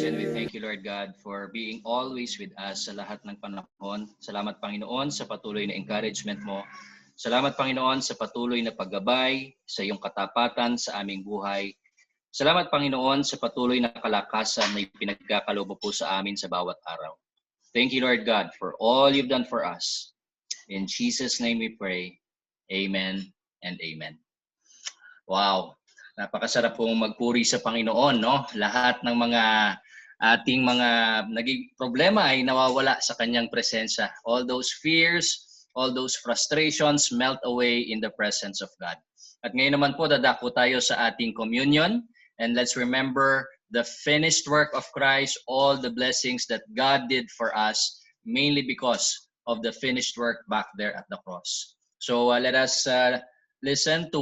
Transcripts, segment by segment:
and we thank you, Lord God, for being always with us sa lahat ng panahon. Salamat, Panginoon, sa patuloy na encouragement mo. Salamat, Panginoon, sa patuloy na paggabay, sa iyong katapatan sa aming buhay. Salamat, Panginoon, sa patuloy na kalakasan na pinagkakaloob po sa amin sa bawat araw. Thank you, Lord God, for all you've done for us. In Jesus' name we pray. Amen and amen. Wow, napakasarap pong magpuri sa Panginoon, no? Lahat ng mga ating mga naging problema ay nawawala sa kanyang presensya. All those fears, all those frustrations melt away in the presence of God. At ngayon naman po, dadako tayo sa ating communion. And let's remember the finished work of Christ, all the blessings that God did for us, mainly because of the finished work back there at the cross. So let us listen to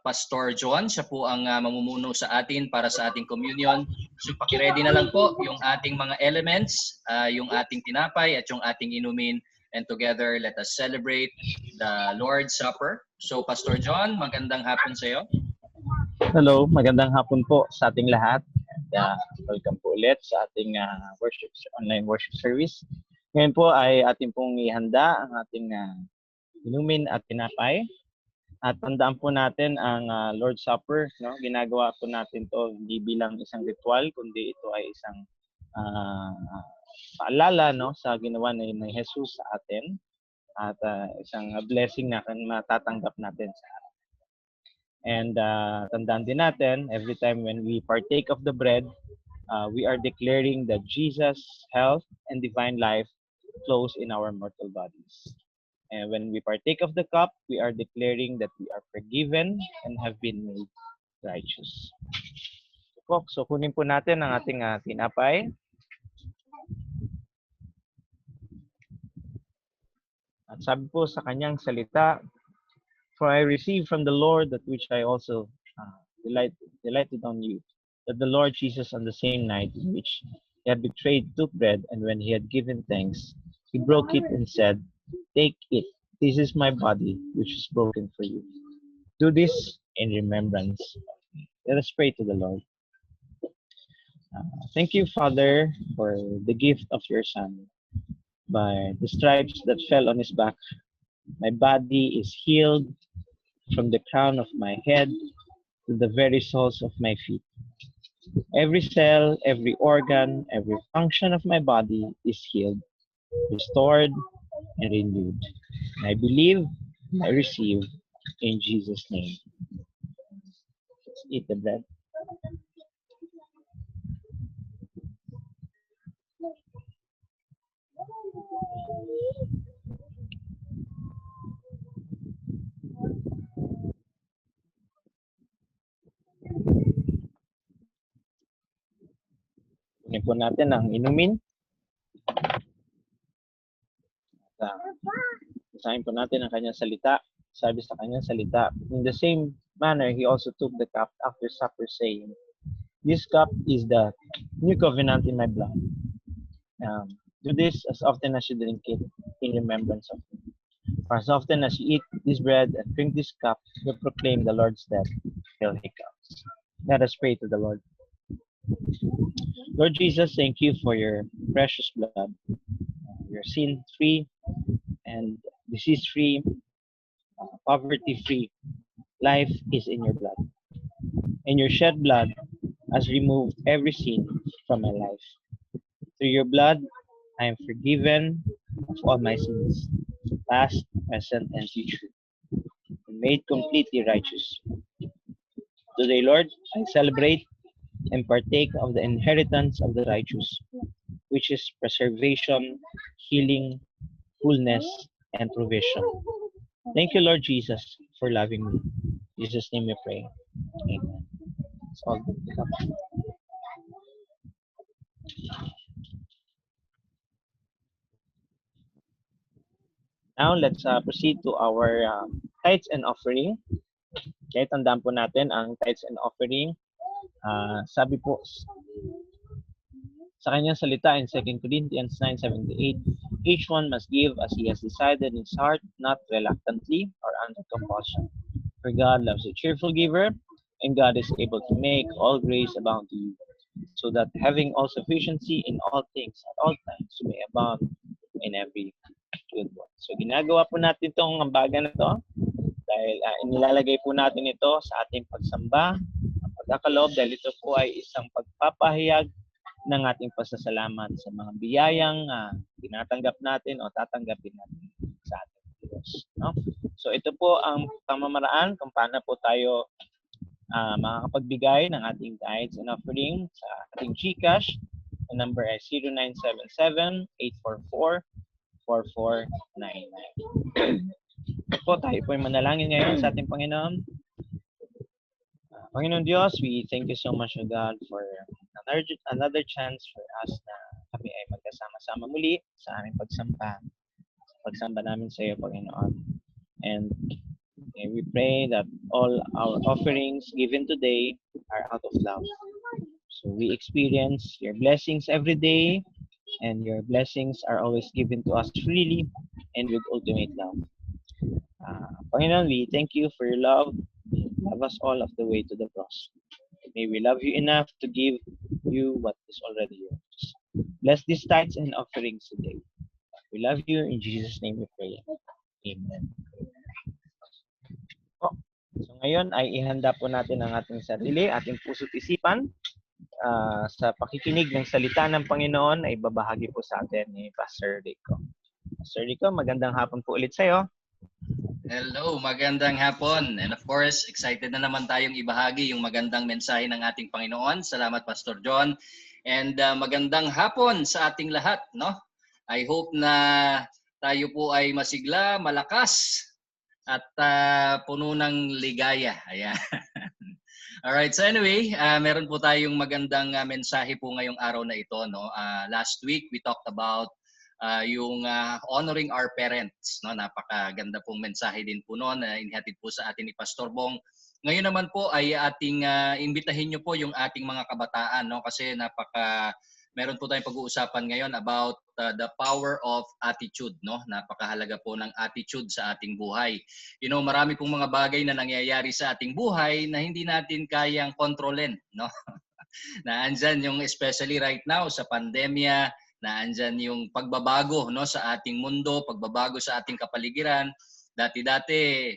Pastor John. Siya po ang mamumuno sa atin para sa ating communion. So pakiready na lang po yung ating mga elements, yung ating tinapay at yung ating inumin. And together, let us celebrate the Lord's Supper. So Pastor John, magandang hapon sa iyo. Hello, magandang hapon po sa ating lahat. And, welcome po ulit sa ating online worship service. Ngayon po ay ating pong ihanda ang ating inumin at tinapay. At tandaan po natin ang Lord's Supper, no? Ginagawa po natin to hindi bilang isang ritual, kundi ito ay isang paalala, no, sa ginawa ni Jesus sa atin at isang blessing na matatanggap natin sa atin. And tandaan din natin, every time when we partake of the bread, we are declaring that Jesus' health and divine life flows in our mortal bodies. And when we partake of the cup, we are declaring that we are forgiven and have been made righteous. So kunin po natin ang ating tinapay. At sabi po sa kanyang salita, "For I received from the Lord that which I also delighted on you, that the Lord Jesus on the same night in which he had betrayed took bread, and when he had given thanks, he broke it and said, 'Take it, this is my body, which is broken for you. Do this in remembrance of me.'" Let us pray to the Lord. Thank you, Father, for the gift of your Son. By the stripes that fell on his back, my body is healed from the crown of my head to the very soles of my feet. Every cell, every organ, every function of my body is healed, restored, and renewed. And I believe and I receive in Jesus' name. Let's eat the bread. Kunin po natin ang inumin. Basahin po natin ang kanyang salita. Sabi sa kanyang salita, "In the same manner, he also took the cup after supper, saying, 'This cup is the new covenant in my blood. Do this as often as you drink it in remembrance of me. For as often as you eat this bread and drink this cup, you proclaim the Lord's death till he comes.'" Let us pray to the Lord. Lord Jesus, thank you for your precious blood. You're sin-free and disease-free, poverty-free. Life is in your blood. And your shed blood has removed every sin from my life. Through your blood, I am forgiven of all my sins, past, present, and future, and made completely righteous. Today, Lord, I celebrate and partake of the inheritance of the righteous, which is preservation, healing, fullness, and provision. Thank you, Lord Jesus, for loving me. In Jesus' name we pray. Amen. It's all good. Now, let's proceed to our tithes and offering. Okay, tandaan po natin ang tithes and offering. Sabi po sa kanyang salita in 2 Corinthians 9:78, "Each one must give as he has decided in his heart, not reluctantly or under compulsion. For God loves a cheerful giver, and God is able to make all grace abound to you, so that having all sufficiency in all things at all times may abound in every good work. So ginagawa po natin itong ambagan na to dahil inilalagay po natin ito sa ating pagsamba, ang pagkakaloob, dahil ito po ay isang pagpapahayag ng ating pasasalamat sa mga biyayang tinatanggap natin o tatanggapin natin sa ating Diyos. No? So ito po ang pamamaraan kung paano po tayo makakapagbigay ng ating tithes and offering sa ating GCash. Ang number ay 0977-844-4499. Po, tayo po ay manalangin ngayon sa ating Panginoon. Panginoon Diyos, we thank you so much, O God, for another chance for us na kami ay magkasama-sama muli sa aming pagsamba namin sa iyo, Panginoon. And we pray that all our offerings given today are out of love. So we experience your blessings every day, and your blessings are always given to us freely and with ultimate love. Panginoon, we thank you for your love. Love us all of the way to the cross. May we love you enough to give you what is already yours. Bless these tithes and offerings today. We love you. In Jesus' name we pray. Amen. So ngayon ay ihanda po natin ang ating sarili, ating puso't isipan sa pakikinig ng salita ng Panginoon ay babahagi po sa atin ni Pastor Rico. Pastor Rico, magandang hapon po ulit sa iyo. Hello, magandang hapon. And of course, excited na naman tayong ibahagi yung magandang mensahe ng ating Panginoon. Salamat, Pastor John. And magandang hapon sa ating lahat, no? I hope na tayo po ay masigla, malakas, at puno ng ligaya. Ayan. Alright, so anyway, meron po tayong magandang mensahe po ngayong araw na ito, no? Last week, we talked about yung honoring our parents, no? Napakaganda pong mensahe din po noon na inihatid po sa atin ni Pastor Bong. Ngayon naman po ay ating imbitahin niyo po yung ating mga kabataan, no? Kasi meron po tayong pag-uusapan ngayon about the power of attitude, no? Napakahalaga po ng attitude sa ating buhay. You know, marami pong mga bagay na nangyayari sa ating buhay na hindi natin kayang kontrolin, no? Na andyan yung especially right now sa pandemya, na andyan yung pagbabago, no, sa ating mundo, pagbabago sa ating kapaligiran. Dati-dati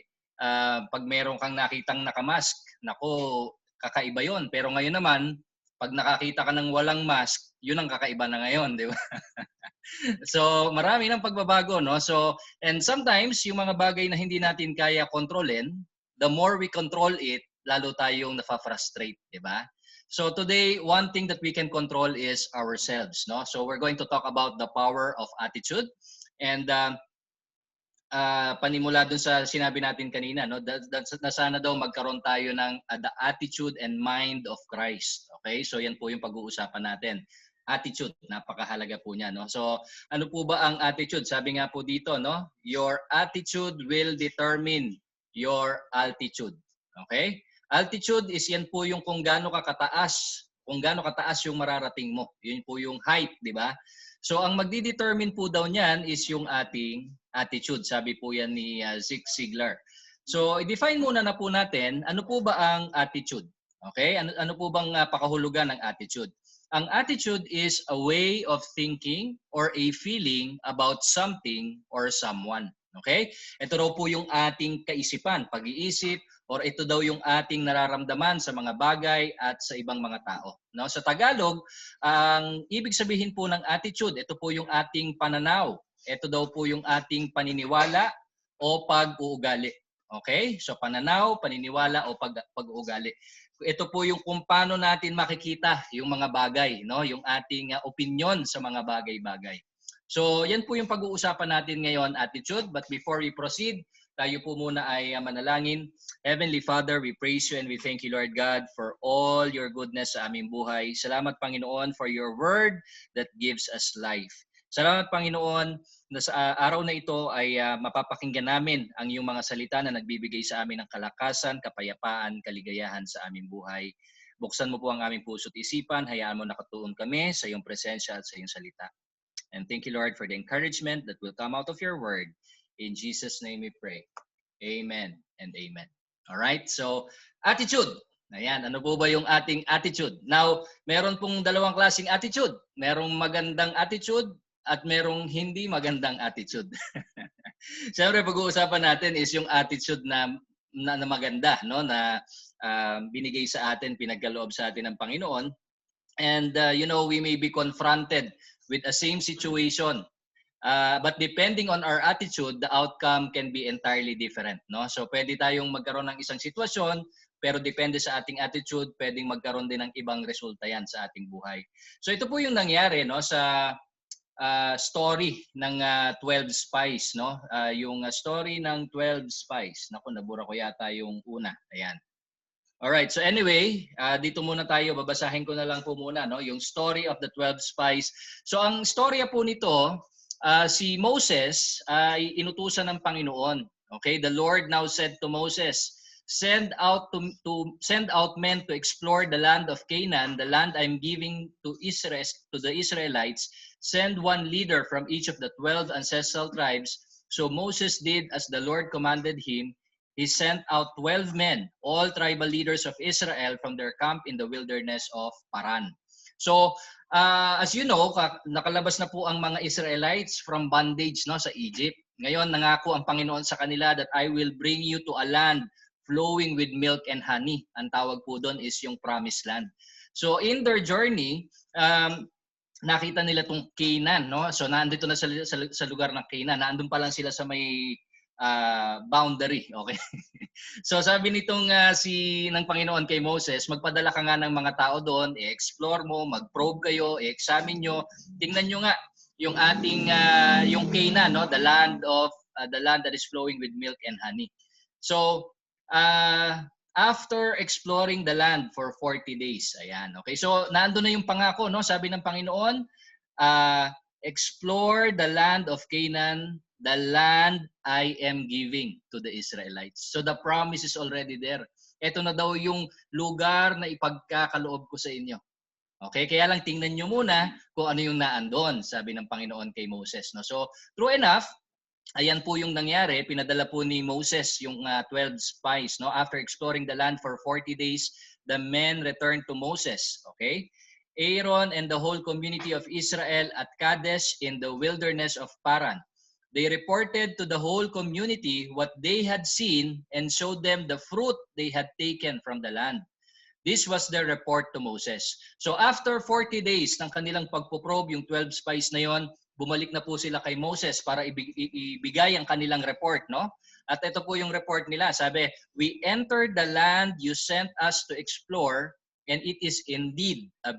pag meron kang nakitang nakamask, nako, kakaiba yon. Pero ngayon naman, pag nakakita ka ng walang mask, yun ang kakaiba na ngayon, di ba? So, marami ng pagbabago, no? So, and sometimes yung mga bagay na hindi natin kaya kontrolin, the more we control it, lalo tayong nafa-frustrate, di ba? So today, one thing that we can control is ourselves, no? So we're going to talk about the power of attitude, and panimula dun sa sinabi natin kanina, no? Na sana daw magkaroon tayo ng the attitude and mind of Christ. Okay? So yan po yung pag-uusapan natin. Attitude, napakahalaga po niya, no? So ano po ba ang attitude? Sabi nga po dito, no? Your attitude will determine your altitude. Okay? Altitude is yan po yung kung gaano kataas yung mararating mo. Yun po yung height, di ba? So ang magdi-determine po daw niyan is yung ating attitude. Sabi po yan ni Zig Ziglar. So i-define muna na po natin, ano po ba ang attitude? Okay? Ano po bang pakahulugan ng attitude? Ang attitude is a way of thinking or a feeling about something or someone. Okay? Ito raw po yung ating kaisipan, pag-iisip, or ito daw yung ating nararamdaman sa mga bagay at sa ibang mga tao. No? Sa Tagalog, ang ibig sabihin po ng attitude, ito po yung ating pananaw. Ito daw po yung ating paniniwala o pag-uugali. Okay? So pananaw, paniniwala o pag-uugali. Ito po yung kung paano natin makikita yung mga bagay, no? Yung ating opinion sa mga bagay-bagay. So yan po yung pag-uusapan natin ngayon, attitude. But before we proceed, tayo po muna ay manalangin. Heavenly Father, we praise you and we thank you, Lord God, for all your goodness sa aming buhay. Salamat, Panginoon, for your word that gives us life. Salamat, Panginoon, na sa araw na ito ay mapapakinggan namin ang iyong mga salita na nagbibigay sa amin ng kalakasan, kapayapaan, kaligayahan sa aming buhay. Buksan mo po ang aming puso't isipan, hayaan mo nakatuon kami sa iyong presensya at sa iyong salita. And thank you, Lord, for the encouragement that will come out of your word. In Jesus' name we pray. Amen and amen. All right. So, attitude. Ayan, ano po ba yung ating attitude? Now, meron pong dalawang klaseng attitude. Merong magandang attitude at merong hindi magandang attitude. Siyempre, pag-uusapan natin is yung attitude na maganda, no? Na binigay sa atin, pinagkaloob sa atin ng Panginoon. And, we may be confronted with a same situation. But depending on our attitude, the outcome can be entirely different, no? So pwede tayong magkaroon ng isang sitwasyon, pero depende sa ating attitude, pwedeng magkaroon din ng ibang resulta yan sa ating buhay. So ito po yung nangyari, no, sa story ng 12 spies, no? Yung story ng 12 spies. Naku, nabura ko yata yung una. Ayan. Alright, so anyway, dito muna tayo, babasahin ko na lang po muna, no, yung story of the 12 spies. So ang storya po nito, si Moses ay inutusan ng Panginoon. Okay, the Lord now said to Moses, send out men to explore the land of Canaan, the land I'm giving to Israel, to the Israelites. Send one leader from each of the 12 ancestral tribes. So Moses did as the Lord commanded him. He sent out 12 men, all tribal leaders of Israel, from their camp in the wilderness of Paran. So, as you know, nakalabas na po ang mga Israelites from bondage, no, sa Egypt. Ngayon, nangako ang Panginoon sa kanila that I will bring you to a land flowing with milk and honey. Ang tawag po doon is yung promised land. So, in their journey, nakita nila tong Canaan, no? So, nandito na sa lugar ng Canaan. Naandun pa lang sila sa may boundary, okay? So sabi nitong ng Panginoon kay Moses, magpadala ka nga ng mga tao doon, i-explore mo, mag-probe kayo, i-examine nyo, tingnan nyo nga yung ating yung Canaan, no, the land that is flowing with milk and honey. So after exploring the land for 40 days, ayan, okay. So nandoon na yung pangako, no? Sabi ng Panginoon, explore the land of Canaan, the land I am giving to the Israelites. So the promise is already there. Ito na daw yung lugar na ipagkakaloob ko sa inyo. Okay, kaya lang tingnan nyo muna kung ano yung naandon, sabi ng Panginoon kay Moses. No? So true enough, ayan po yung nangyari. Pinadala po ni Moses yung 12 spies. No? After exploring the land for 40 days, the men returned to Moses. Okay? Aaron and the whole community of Israel at Kadesh in the wilderness of Paran. They reported to the whole community what they had seen and showed them the fruit they had taken from the land. This was their report to Moses. So after 40 days ng kanilang pagpuprobe, yung 12 spies na yon, bumalik na po sila kay Moses para ibigay ang kanilang report, no? At ito po yung report nila. Sabi, we entered the land you sent us to explore, and it is indeed a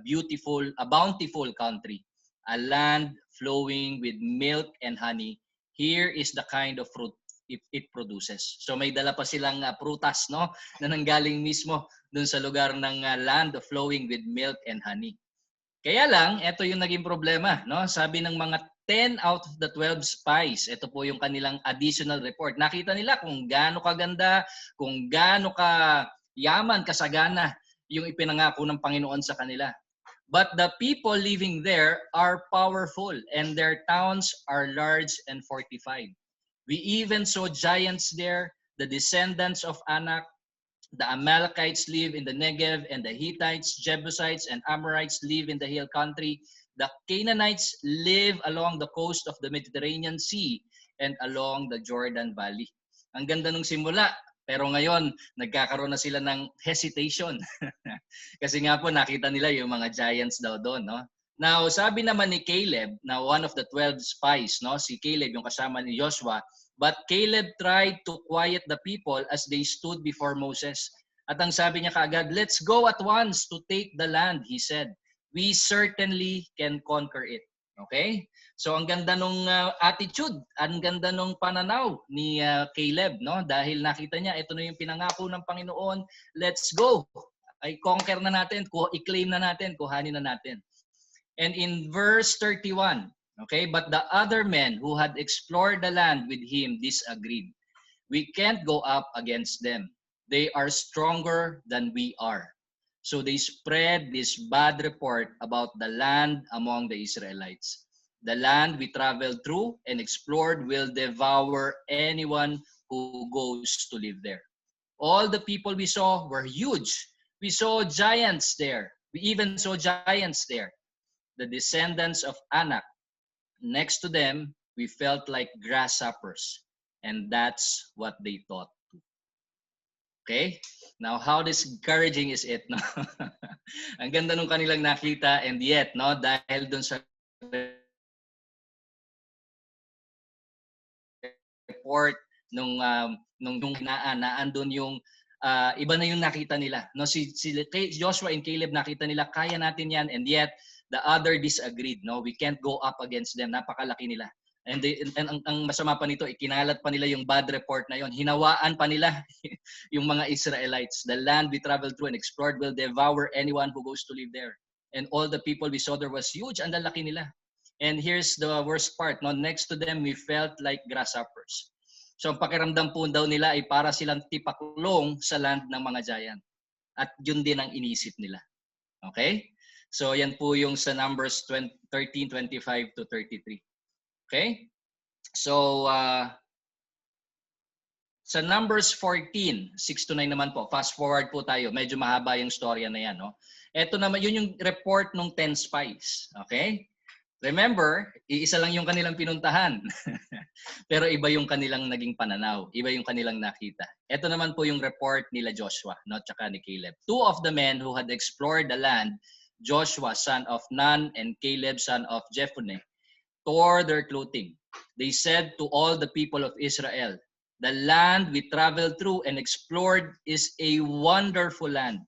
bountiful country, a land flowing with milk and honey. Here is the kind of fruit it produces. So may dala pa silang prutas, no, na nanggaling mismo dun sa lugar ng land flowing with milk and honey. Kaya lang, ito yung naging problema, no? Sabi ng mga 10 out of the 12 spies, ito po yung kanilang additional report. Nakita nila kung gaano kaganda, kung gaano ka yaman, kasagana yung ipinangako ng Panginoon sa kanila. But the people living there are powerful, and their towns are large and fortified. We even saw giants there, the descendants of Anak. The Amalekites live in the Negev, and the Hittites, Jebusites, and Amorites live in the hill country. The Canaanites live along the coast of the Mediterranean Sea and along the Jordan Valley. Ang ganda nung simula. Pero ngayon, nagkakaroon na sila ng hesitation. Kasi nga po, nakita nila yung mga giants daw doon, no? Now, sabi naman ni Caleb, na one of the 12 spies, no? Si Caleb, yung kasama ni Joshua, but Caleb tried to quiet the people as they stood before Moses. At ang sabi niya kaagad, let's go at once to take the land, he said. We certainly can conquer it. Okay? So ang ganda nung attitude, ang ganda nung pananaw ni Caleb, no? Dahil nakita niya ito na yung pinangako ng Panginoon, let's go. Ay conquer na natin, i-claim na natin, kuhanin na natin. And in verse 31, okay, but the other men who had explored the land with him disagreed. We can't go up against them. They are stronger than we are. So they spread this bad report about the land among the Israelites. The land we traveled through and explored will devour anyone who goes to live there. All the people we saw were huge. We saw giants there. We even saw giants there. The descendants of Anak. Next to them, we felt like grasshoppers. And that's what they thought. Okay? Now, how discouraging is it? No? Ang ganda nung kanilang nakita, and yet, no, dahil dun sa report nung hinaan na andun yung iba na yung nakita nila. No, si Joshua and Caleb nakita nila kaya natin yan, and yet the other disagreed. No, we can't go up against them. Napakalaki nila. And ang masama pa nito, ikinalat pa nila yung bad report na yon. Hinawaan pa nila yung mga Israelites. The land we traveled through and explored will devour anyone who goes to live there. And all the people we saw there was huge. Ang lalaki nila. And here's the worst part. No? Next to them, we felt like grasshoppers. So ang pakiramdam po daw nila ay para silang tipaklong sa land ng mga giant. At yun din ang inisip nila. Okay? So yan po yung sa Numbers 13:25 to 33. Okay? So, sa Numbers 14, 6 to 9 naman po. Fast forward po tayo. Medyo mahaba yung storya na yan. No? Ito naman, yun yung report ng 10 spies. Okay? Remember, iisa lang yung kanilang pinuntahan. Pero iba yung kanilang naging pananaw. Iba yung kanilang nakita. Ito naman po yung report nila Joshua, no? Tsaka ni Caleb. Two of the men who had explored the land, Joshua, son of Nun, and Caleb, son of Jephunneh, tore their clothing. They said to all the people of Israel, "The land we traveled through and explored is a wonderful land.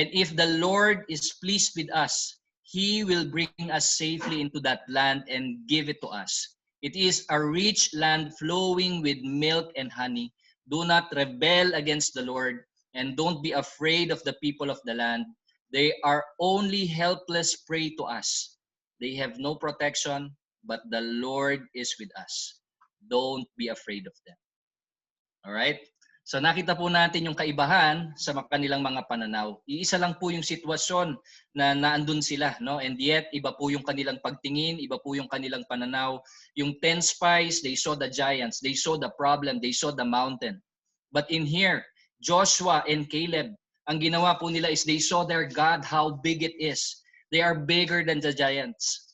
And if the Lord is pleased with us, He will bring us safely into that land and give it to us. It is a rich land flowing with milk and honey. Do not rebel against the Lord, and don't be afraid of the people of the land. They are only helpless prey to us. They have no protection, but the Lord is with us. Don't be afraid of them." All right? So nakita po natin yung kaibahan sa kanilang mga pananaw. Iisa lang po yung sitwasyon na naandun sila, no? And yet iba po yung kanilang pagtingin, iba po yung kanilang pananaw. Yung 10 spies, they saw the giants, they saw the problem, they saw the mountain. But in here, Joshua and Caleb, ang ginawa po nila is they saw their God, how big it is. They are bigger than the giants.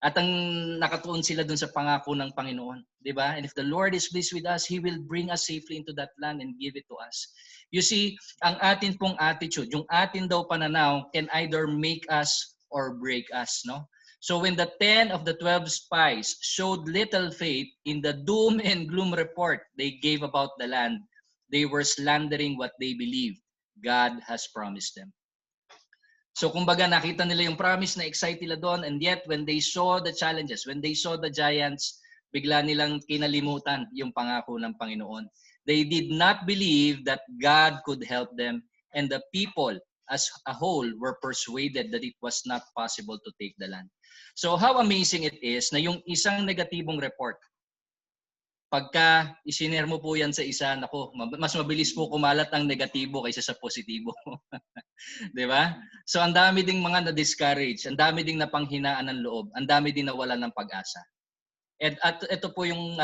At ang nakatuon sila dun sa pangako ng Panginoon, di ba? And if the Lord is pleased with us, He will bring us safely into that land and give it to us. You see, ang atin pong attitude, yung atin daw pananaw can either make us or break us, no? So when the 10 of the 12 spies showed little faith in the doom and gloom report they gave about the land, they were slandering what they believed God has promised them. So kumbaga nakita nila yung promise, na excite nila doon, and yet when they saw the challenges, when they saw the giants, bigla nilang kinalimutan yung pangako ng Panginoon. They did not believe that God could help them, and the people as a whole were persuaded that it was not possible to take the land. So how amazing it is na yung isang negatibong report, pagka isinare mo po yan sa isa, nako, mas mabilis po kumalat ang negatibo kaysa sa positibo. Di ba? So ang dami ding mga na-discourage, ang dami ding napanghinaan ng loob, ang dami ding nawalan ng pag-asa. At ito po yung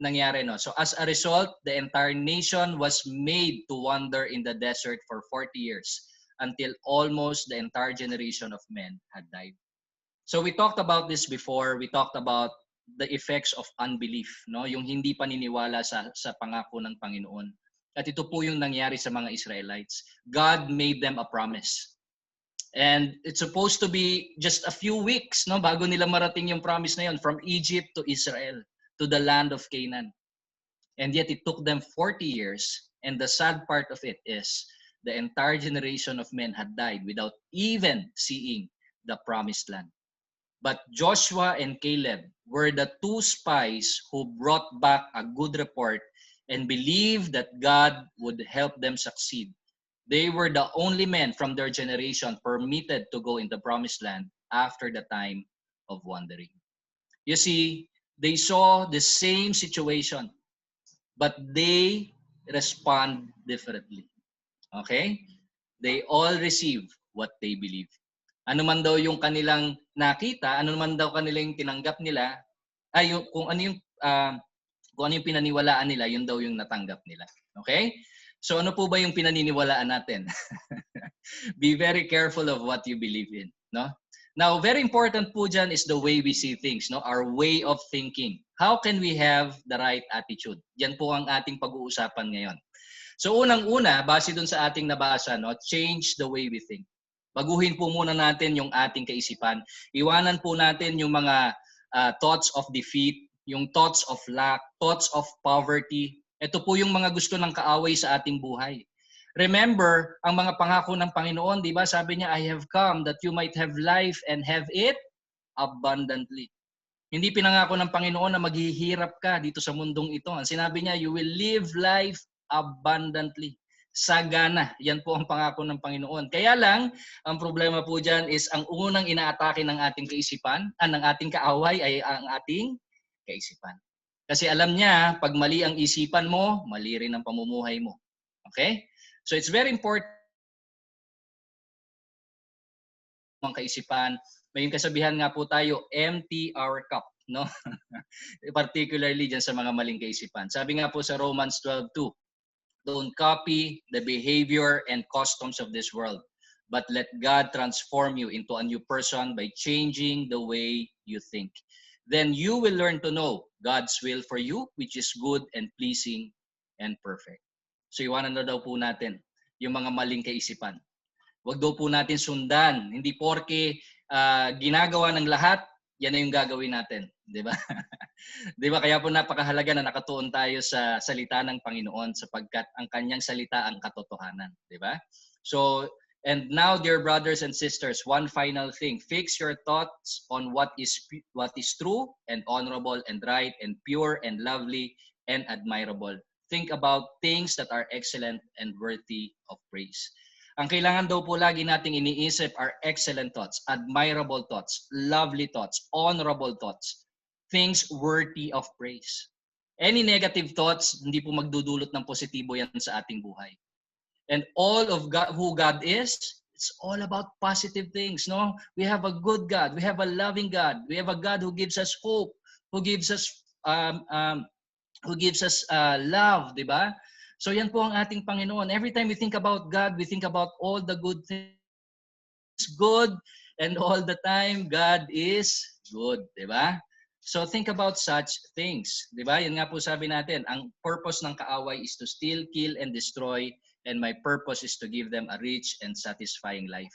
nangyari. No? So as a result, the entire nation was made to wander in the desert for 40 years until almost the entire generation of men had died. So we talked about this before. We talked about the effects of unbelief, no? Yung hindi paniniwala sa pangako ng Panginoon. At ito po yung nangyari sa mga Israelites. God made them a promise. And it's supposed to be just a few weeks, no, bago nila marating yung promise na yun, from Egypt to Israel, to the land of Canaan. And yet it took them 40 years, and the sad part of it is the entire generation of men had died without even seeing the promised land. But Joshua and Caleb were the two spies who brought back a good report and believed that God would help them succeed. They were the only men from their generation permitted to go in the promised land after the time of wandering. You see, they saw the same situation, but they respond differently. Okay? They all receive what they believe. Ano man daw yung kanilang nakita, ano man daw kanilang tinanggap nila, ay kung ano yung pinaniwalaan nila, yun daw yung natanggap nila. Okay? So ano po ba yung pinaniniwalaan natin? Be very careful of what you believe in, no? Now, very important po dyan is the way we see things, no? Our way of thinking. How can we have the right attitude? Yan po ang ating pag-uusapan ngayon. So unang-una, base dun sa ating nabasa, no? Change the way we think. Baguhin po muna natin yung ating kaisipan. Iwanan po natin yung mga thoughts of defeat, yung thoughts of lack, thoughts of poverty. Ito po yung mga gusto ng kaaway sa ating buhay. Remember, ang mga pangako ng Panginoon, di ba? Sabi niya, I have come that you might have life and have it abundantly. Hindi pinangako ng Panginoon na maghihirap ka dito sa mundong ito. Ang sinabi niya, you will live life abundantly. Sagana. Yan po ang pangako ng Panginoon. Kaya lang, ang problema po dyan is ang unang inaatake ng ating kaisipan, ng ating kaaway ay ang ating kaisipan. Kasi alam niya, pag mali ang isipan mo, mali rin ang pamumuhay mo. Okay? So it's very important ang kaisipan. May kasabihan nga po tayo, empty our cup, no? Particularly dyan sa mga maling kaisipan. Sabi nga po sa Romans 12:2, don't copy the behavior and customs of this world, but let God transform you into a new person by changing the way you think. Then you will learn to know God's will for you, which is good and pleasing and perfect. So iwanan na daw po natin yung mga maling kaisipan. Huwag daw po natin sundan. Hindi porke ginagawa ng lahat, yan na yung gagawin natin. Di ba? Di ba? Kaya po napakahalaga na nakatuon tayo sa salita ng Panginoon sapagkat ang kanyang salita ang katotohanan. Di ba? So, and now, dear brothers and sisters, one final thing. Fix your thoughts on what is true and honorable and right and pure and lovely and admirable. Think about things that are excellent and worthy of praise. Ang kailangan daw po lagi nating iniisip are excellent thoughts, admirable thoughts, lovely thoughts, honorable thoughts, things worthy of praise. Any negative thoughts, hindi po magdudulot ng positibo yan sa ating buhay. And all of God, who God is, it's all about positive things, no? We have a good God, we have a loving God, we have a God who gives us hope, who gives us love, di ba? So yan po ang ating Panginoon. Every time we think about God, we think about all the good things. Good, and all the time, God is good. Diba? So think about such things. Diba? Yan nga po sabi natin, ang purpose ng kaaway is to steal, kill, and destroy, and my purpose is to give them a rich and satisfying life.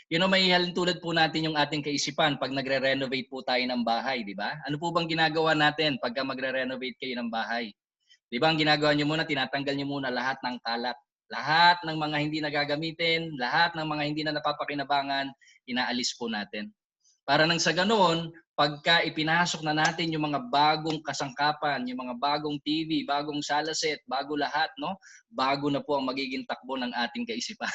You know, may halintulad po natin yung ating kaisipan pag nagre-renovate po tayo ng bahay. Diba? Ano po bang ginagawa natin pagka magre-renovate kayo ng bahay? Di ba ang ginagawa nyo muna, tinatanggal nyo muna lahat ng kalat. Lahat ng mga hindi nagagamitin, lahat ng mga hindi na napapakinabangan, inaalis po natin. Para nang sa ganoon, pagka ipinasok na natin yung mga bagong kasangkapan, yung mga bagong TV, bagong salaset, bago lahat, no? Bago na po ang magiging takbo ng ating kaisipan.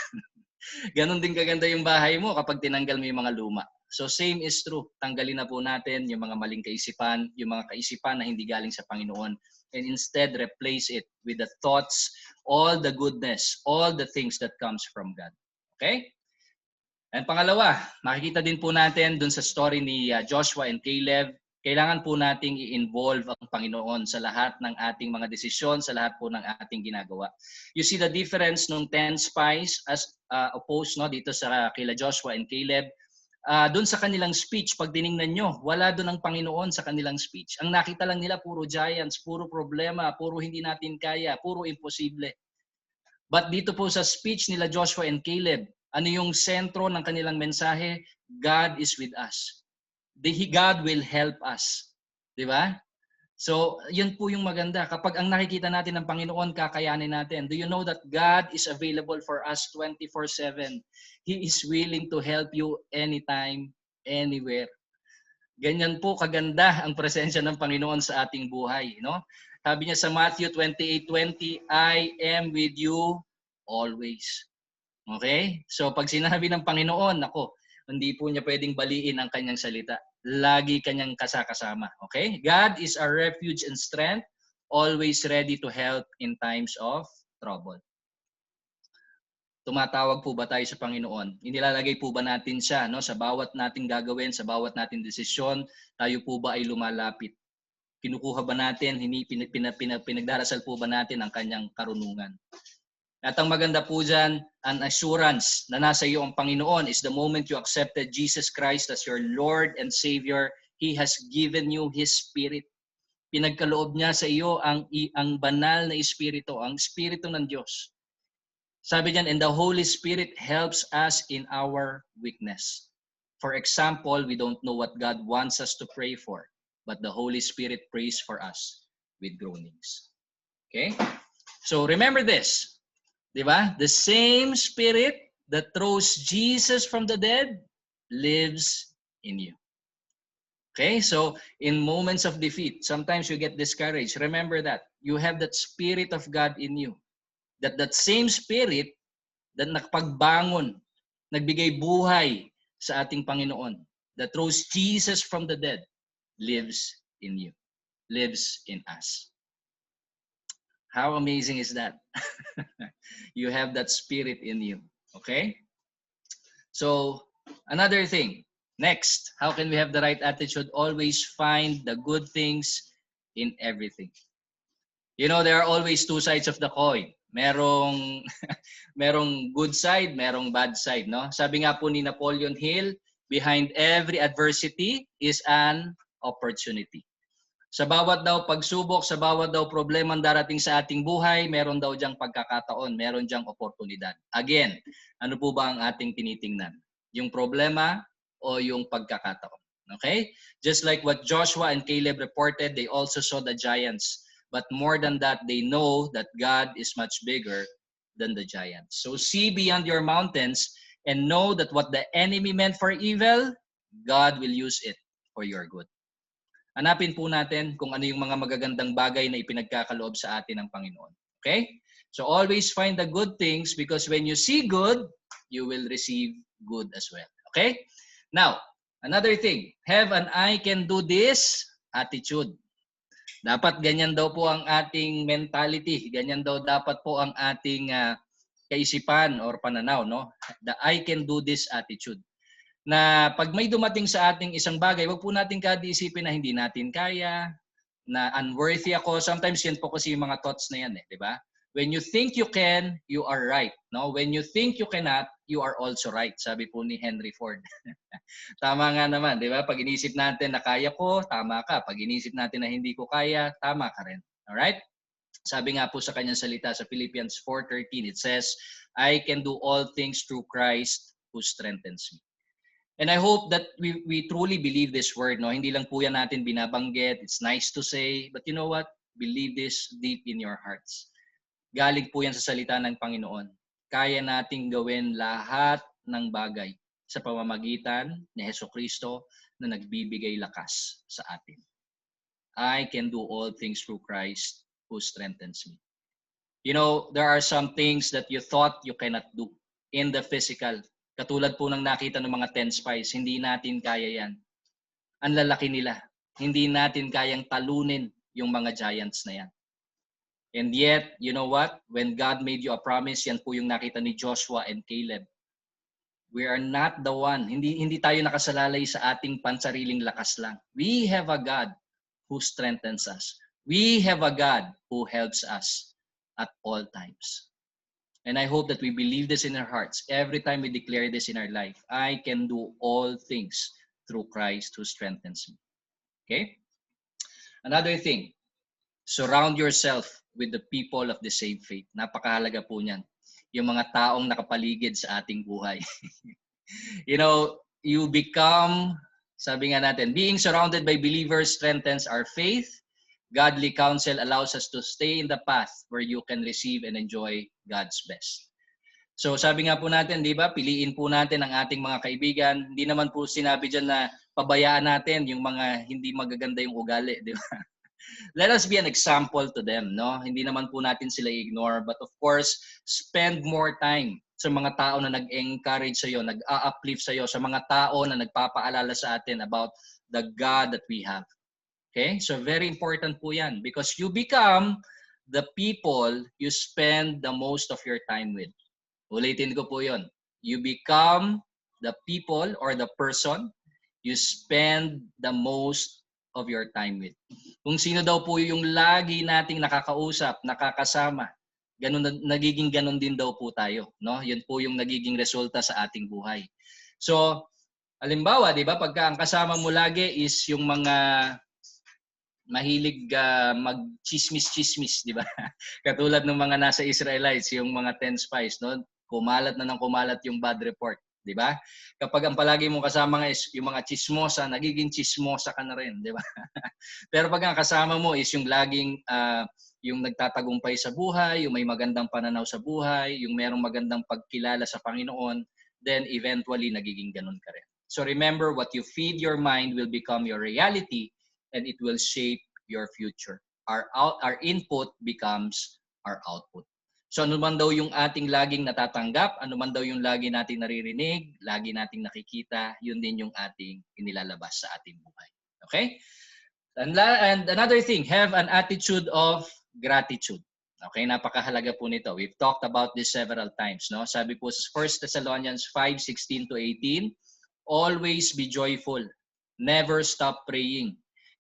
Ganon din kaganda yung bahay mo kapag tinanggal mo yung mga luma. So same is true. Tanggalin na po natin yung mga maling kaisipan, yung mga kaisipan na hindi galing sa Panginoon. And instead, replace it with the thoughts, all the goodness, all the things that comes from God. Okay? And pangalawa, makikita din po natin dun sa story ni Joshua and Caleb, kailangan po nating i-involve ang Panginoon sa lahat ng ating mga desisyon, sa lahat po ng ating ginagawa. You see the difference nung 10 spies as opposed dito sa kila Joshua and Caleb. Doon sa kanilang speech, pag tiningnan nyo, wala doon ang Panginoon sa kanilang speech. Ang nakita lang nila, puro giants, puro problema, puro hindi natin kaya, puro imposible. But dito po sa speech nila Joshua and Caleb, ano yung sentro ng kanilang mensahe? God is with us. God will help us. Di ba? So, yun po yung maganda. Kapag ang nakikita natin ng Panginoon, kakayanin natin. Do you know that God is available for us 24/7? He is willing to help you anytime, anywhere. Ganyan po kaganda ang presensya ng Panginoon sa ating buhay. No? Sabi niya sa Matthew 28:20, I am with you always. Okay? So, pag sinabi ng Panginoon, ako, hindi po niya pwedeng baliin ang kanyang salita. Lagi kanyang kasama. Okay? God is our refuge and strength, always ready to help in times of trouble. Tumatawag po ba tayo sa Panginoon? Inilalagay po ba natin siya sa bawat nating gagawin, sa bawat nating desisyon? Tayo po ba ay lumalapit? Kinukuha ba natin, pinagdarasal po ba natin ang kanyang karunungan? At ang maganda po dyan, an assurance na nasa iyo ang Panginoon is the moment you accepted Jesus Christ as your Lord and Savior, He has given you His Spirit. Pinagkaloob niya sa iyo ang banal na Espiritu, ang Espiritu ng Diyos. Sabi diyan, and the Holy Spirit helps us in our weakness. For example, we don't know what God wants us to pray for, but the Holy Spirit prays for us with groanings. Okay? So remember this. Diba? The same Spirit that rose Jesus from the dead lives in you. Okay? So in moments of defeat, sometimes you get discouraged. Remember that. You have that Spirit of God in you. That same Spirit that nakpagbangon, nagbigay buhay sa ating Panginoon, that rose Jesus from the dead, lives in you, lives in us. How amazing is that? You have that Spirit in you. Okay? So, another thing. Next, how can we have the right attitude? Always find the good things in everything. You know, there are always two sides of the coin. Merong good side, merong bad side, no? Sabi nga po ni Napoleon Hill, behind every adversity is an opportunity. Sa bawat daw pagsubok, sa bawat daw problema darating sa ating buhay, meron daw diyang pagkakataon, meron diyang oportunidad. Again, ano po ba ang ating tinitingnan? Yung problema o yung pagkakataon? Okay? Just like what Joshua and Caleb reported, they also saw the giants. But more than that, they know that God is much bigger than the giants. So see beyond your mountains and know that what the enemy meant for evil, God will use it for your good. Hanapin po natin kung ano yung mga magagandang bagay na ipinagkakaloob sa atin ng Panginoon. Okay? So always find the good things because when you see good, you will receive good as well. Okay? Now, another thing, have an I can do this attitude. Dapat ganyan daw po ang ating mentality. Ganyan daw dapat po ang ating kaisipan or pananaw, no? The I can do this attitude. Na pag may dumating sa ating isang bagay, wag po natin kada-isipin na hindi natin kaya, na unworthy ako. Sometimes yan po kasi yung mga thoughts na yan, di ba? When you think you can, you are right. No? When you think you cannot, you are also right. Sabi po ni Henry Ford. Tama nga naman, di ba? Pag inisip natin na kaya ko, tama ka. Pag inisip natin na hindi ko kaya, tama ka rin. Alright? Sabi nga po sa kanyang salita sa Philippians 4:13, it says, I can do all things through Christ who strengthens me. And I hope that we truly believe this word. No? Hindi lang po yan natin binabanggit. It's nice to say. But you know what? Believe this deep in your hearts. Galing po yan sa salita ng Panginoon. Kaya nating gawin lahat ng bagay sa pamamagitan ni Jesucristo na nagbibigay lakas sa atin. I can do all things through Christ who strengthens me. You know, there are some things that you thought you cannot do in the physical. Katulad po ng nakita ng mga 10 spies, hindi natin kaya yan. Ang lalaki nila. Hindi natin kayang talunin yung mga giants na yan. And yet, you know what? When God made you a promise, yan po yung nakita ni Joshua and Caleb. We are not the one. Hindi tayo nakasalalay sa ating pansariling lakas lang. We have a God who strengthens us. We have a God who helps us at all times. And I hope that we believe this in our hearts. Every time we declare this in our life, I can do all things through Christ who strengthens me. Okay? Another thing, surround yourself with the people of the same faith. Napakahalaga po niyan. Yung mga taong nakapaligid sa ating buhay. You know, you become, sabi nga natin, being surrounded by believers strengthens our faith. Godly counsel allows us to stay in the path where you can receive and enjoy God's best. So sabi nga po natin, di ba, piliin po natin ang ating mga kaibigan. Hindi naman po sinabi dyan na pabayaan natin yung mga hindi magaganda yung ugali, di ba? Let us be an example to them, no? Hindi naman po natin sila ignore, but of course, spend more time sa mga tao na nag-encourage sa iyo, nag-uplift sa iyo, sa mga tao na nagpapaalala sa atin about the God that we have. Okay? So very important po yan because you become the people you spend the most of your time with. Ulitin ko po yun. You become the people or the person you spend the most of your time with. Kung sino daw po yung lagi nating nakakausap, nakakasama, nagiging ganun din daw po tayo, no? Yun po yung nagiging resulta sa ating buhay. So, halimbawa, 'di ba, pagka ang kasama mo lagi is yung mga mahilig mag-chismis-chismis, 'di ba? Katulad ng mga nasa Israelites, yung mga 10 spies, no? Kumalat na ng kumalat yung bad report, 'di ba? Kapag ang palagi mong kasama is yung mga chismosa, nagiging chismosa ka na rin, 'di ba? Pero pag ang kasama mo is yung laging yung nagtatagumpay sa buhay, yung may magandang pananaw sa buhay, yung merong magandang pagkilala sa Panginoon, then eventually nagiging ganun ka rin. So remember, what you feed your mind will become your reality, and it will shape your future. Our input becomes our output. So ano man daw yung ating laging natatanggap, ano man daw yung lagi nating naririnig, lagi nating nakikita, yun din yung ating inilalabas sa ating buhay. Okay? And another thing, have an attitude of gratitude. Okay, napakahalaga po nito. We've talked about this several times, no? Sabi po sa 1 Thessalonians 5:16-18, always be joyful, never stop praying.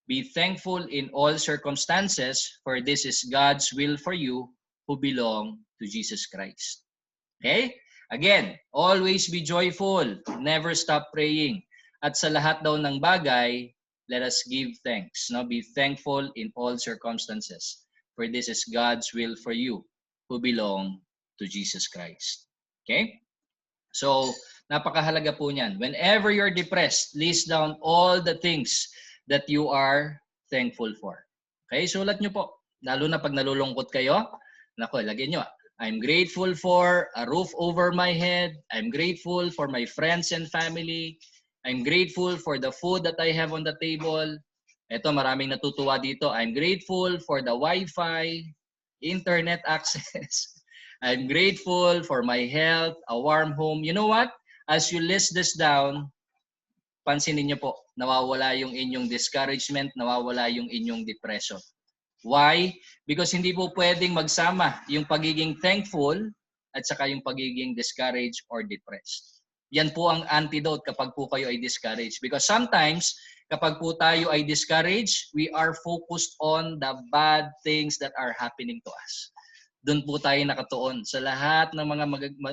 Be thankful in all circumstances, for this is God's will for you who belong to Jesus Christ. Okay? Again, always be joyful, never stop praying. At sa lahat daw ng bagay, let us give thanks. No? Be thankful in all circumstances, for this is God's will for you who belong to Jesus Christ. Okay? So, napakahalaga po niyan. Whenever you're depressed, list down all the things that you are thankful for. Okay? Sulat nyo po. Lalo na pag nalulungkot kayo, nako, lagyan nyo. I'm grateful for a roof over my head. I'm grateful for my friends and family. I'm grateful for the food that I have on the table. Ito, maraming natutuwa dito. I'm grateful for the Wi-Fi, internet access. I'm grateful for my health, a warm home. You know what? As you list this down, pansinin niyo po, nawawala yung inyong discouragement, nawawala yung inyong depression. Why? Because hindi po pwedeng magsama yung pagiging thankful at saka yung pagiging discouraged or depressed. Yan po ang antidote kapag po kayo ay discouraged. Because sometimes, kapag po tayo ay discouraged, we are focused on the bad things that are happening to us. Doon po tayo nakatuon sa lahat ng mga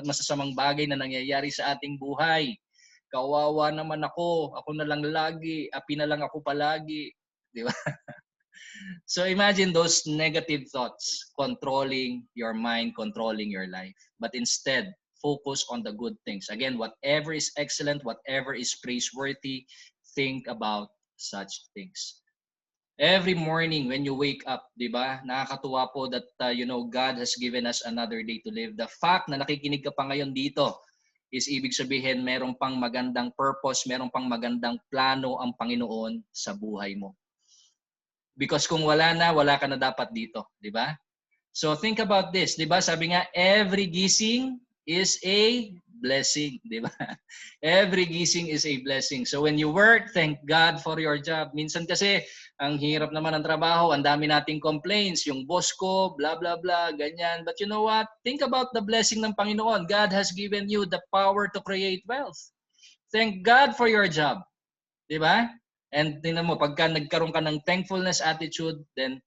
masasamang bagay na nangyayari sa ating buhay. Kawawa naman ako na lang lagi, api na lang ako palagi. Di ba? So imagine those negative thoughts controlling your mind, controlling your life. But instead, focus on the good things. Again, whatever is excellent, whatever is praiseworthy, think about such things. Every morning when you wake up, di ba? Nakakatuwa po that, God has given us another day to live. The fact na nakikinig ka pa ngayon dito is ibig sabihin merong pang magandang purpose, merong pang magandang plano ang Panginoon sa buhay mo. Because kung wala ka na dapat dito, di ba? So think about this, di ba? Sabi nga, every gising is a blessing, di ba? Every gising is a blessing. So when you work, thank God for your job. Minsan kasi, ang hirap naman ng trabaho, ang dami nating complaints, yung boss ko, blah, blah, blah, ganyan. But you know what? Think about the blessing ng Panginoon. God has given you the power to create wealth. Thank God for your job. Di ba? And tingnan mo, pagka nagkaroon ka ng thankfulness attitude, then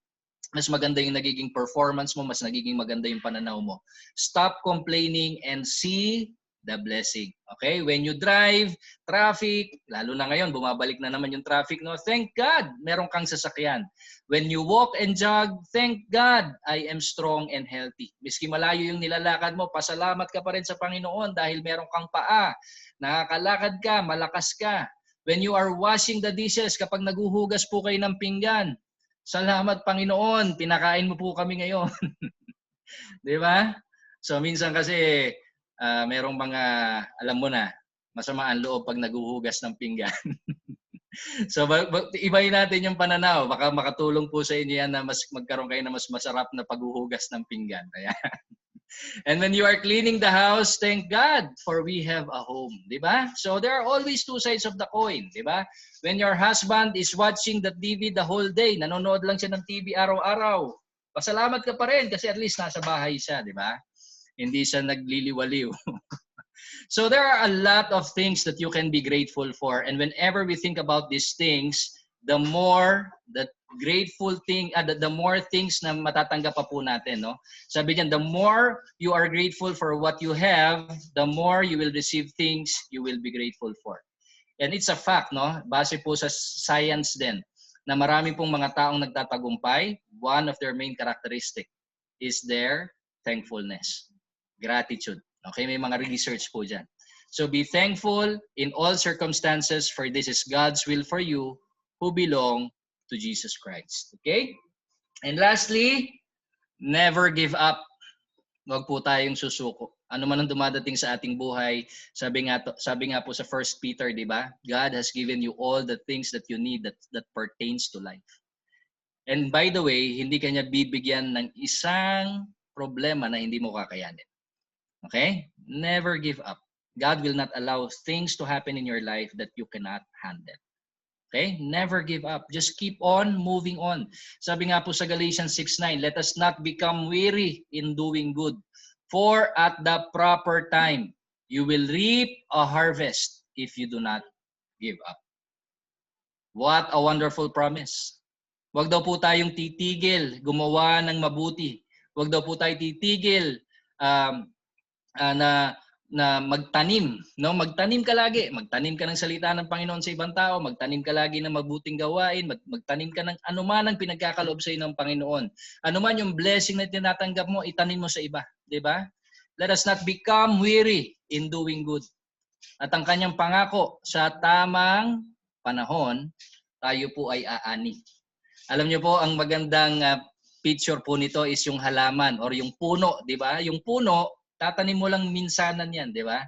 mas maganda yung nagiging performance mo, mas nagiging maganda yung pananaw mo. Stop complaining and see the blessing. Okay? When you drive, traffic, lalo na ngayon, bumabalik na naman yung traffic, no? Thank God, meron kang sasakyan. When you walk and jog, thank God, I am strong and healthy. Miski malayo yung nilalakad mo, pasalamat ka pa rin sa Panginoon dahil meron kang paa. Nakakalakad ka, malakas ka. When you are washing the dishes, kapag naguhugas po kayo ng pinggan, salamat Panginoon, pinakain mo po kami ngayon. Di ba? So minsan kasi merong mga, alam mo na, masama ang loob pag naguhugas ng pinggan. So ibahin natin yung pananaw. Baka makatulong po sa inyo yan na mas magkaroon kayo na mas masarap na paghuhugas ng pinggan. Ayan. And when you are cleaning the house, thank God for we have a home, di ba? So there are always two sides of the coin, di ba? When your husband is watching the TV the whole day, nanonood lang siya ng TV araw-araw, pasalamat ka pa rin kasi at least nasa bahay siya, di ba? Hindi siya nagliliwaliw. So there are a lot of things that you can be grateful for, and whenever we think about these things, the more that grateful thing, the more things na matatanggap pa po natin, no? Sabi diyan, the more you are grateful for what you have, the more you will receive things you will be grateful for. And it's a fact, no? Base po sa science din, na marami pong mga taong nagtatagumpay, one of their main characteristic is their thankfulness, gratitude. Okay, may mga research po dyan. So be thankful in all circumstances, for this is God's will for you who belong to Jesus Christ. Okay? And lastly, never give up. Huwag po tayong susuko. Ano man ang dumadating sa ating buhay, sabi nga po sa 1 Peter, di ba? God has given you all the things that you need that pertains to life. And by the way, hindi kanya bibigyan ng isang problema na hindi mo kakayanin. Okay? Never give up. God will not allow things to happen in your life that you cannot handle. Okay? Never give up. Just keep on moving on. Sabi nga po sa Galatians 6:9, let us not become weary in doing good, for at the proper time you will reap a harvest if you do not give up. What a wonderful promise. Huwag daw po tayong titigil gumawa ng mabuti. Huwag daw po tayo titigil na magtanim, no? Magtanim ka lagi, magtanim ka ng salita ng Panginoon sa ibang tao, magtanim ka lagi ng mabuting gawain, magtanim ka ng anuman ang pinagkakaloob sa iyo ng Panginoon. Anuman yung blessing na tinatanggap mo, itanim mo sa iba, 'di ba? Let us not become weary in doing good. At ang kanyang pangako, sa tamang panahon, tayo po ay aani. Alam niyo po, ang magandang picture po nito is yung halaman or yung puno, 'di ba? Yung puno, tatanim mo lang minsanan yan, di ba?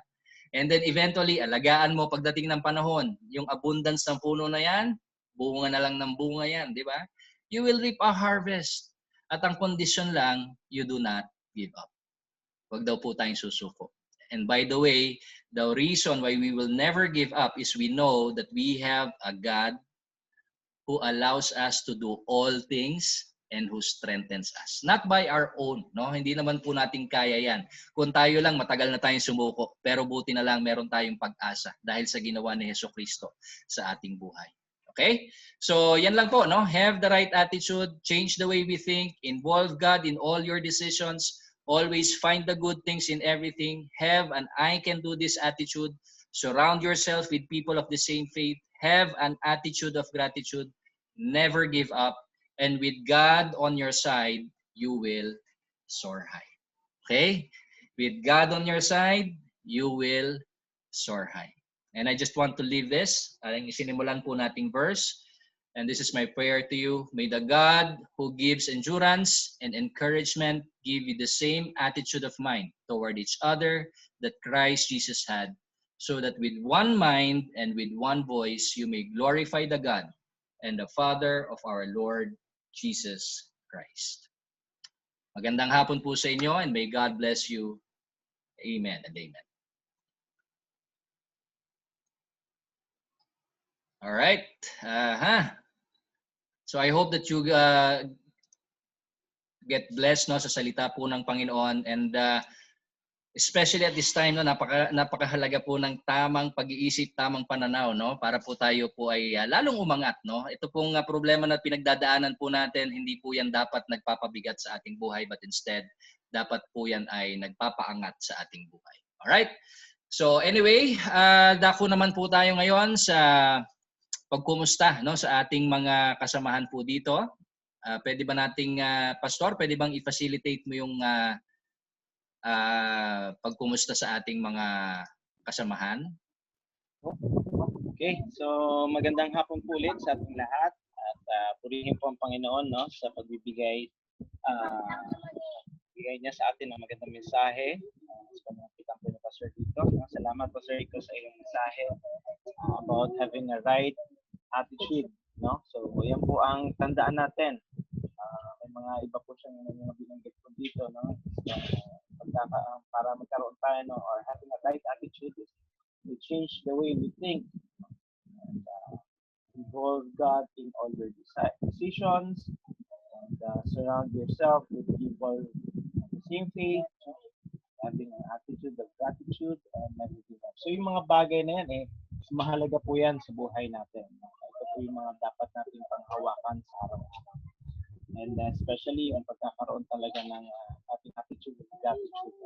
And then eventually, alagaan mo pagdating ng panahon. Yung abundance ng puno na yan, bunga na lang ng bunga yan, di ba? You will reap a harvest. At ang kondisyon lang, you do not give up. Huwag daw po tayong susuko. And by the way, the reason why we will never give up is we know that we have a God who allows us to do all things and who strengthens us. Not by our own, no? Hindi naman po natin kaya yan. Kung tayo lang, matagal na tayong sumuko. Pero buti na lang, meron tayong pag-asa dahil sa ginawa ni Jesucristo sa ating buhay. Okay? So, yan lang po, no? Have the right attitude, change the way we think, involve God in all your decisions, always find the good things in everything, have an I can do this attitude, surround yourself with people of the same faith, have an attitude of gratitude, never give up, and with God on your side, you will soar high. Okay? With God on your side, you will soar high. And I just want to leave this. Ang isinimulan po nating verse. And this is my prayer to you. May the God who gives endurance and encouragement give you the same attitude of mind toward each other that Christ Jesus had, so that with one mind and with one voice, you may glorify the God and the Father of our Lord Jesus Christ. Magandang hapon po sa inyo, and may God bless you. Amen and amen. All right. So I hope that you get blessed, no, sa salita po ng Panginoon, and especially at this time, no, napakahalaga po ng tamang pag-iisip, tamang pananaw, no, para po tayo po ay lalong umangat, no. Ito pong problema na pinagdadaanan po natin, hindi po yan dapat nagpapabigat sa ating buhay, but instead dapat po yan ay nagpapaangat sa ating buhay. All right? So anyway, dako naman po tayo ngayon sa pagkumusta, no, sa ating mga kasamahan po dito. Pwede ba nating pastor, pwede bang i-facilitate mo yung pagkumusta sa ating mga kasamahan? Okay, so magandang hapon po ulit sa ating lahat, at purihin po ang Panginoon, no, sa pagbibigay niya sa atin ng magandang mensahe. Sa pamamagitan po ni Pastor Rico. Salamat, Pastor Rico, sa iyong mensahe about having a right attitude, no? So yan po ang tandaan natin. May mga iba po siyang mga binanggit po dito, no? Para magkaroon tayo, no, or having a right attitude is to change the way we think and involve God in all your decisions, and surround yourself with people of the same faith, having an attitude of gratitude, and never give up. So yung mga bagay na yan, mahalaga po yan sa buhay natin. Ito po po yung mga dapat nating panghawakan sa araw-araw. And especially yung pagkakaroon talaga ng ating attitude of gratitude.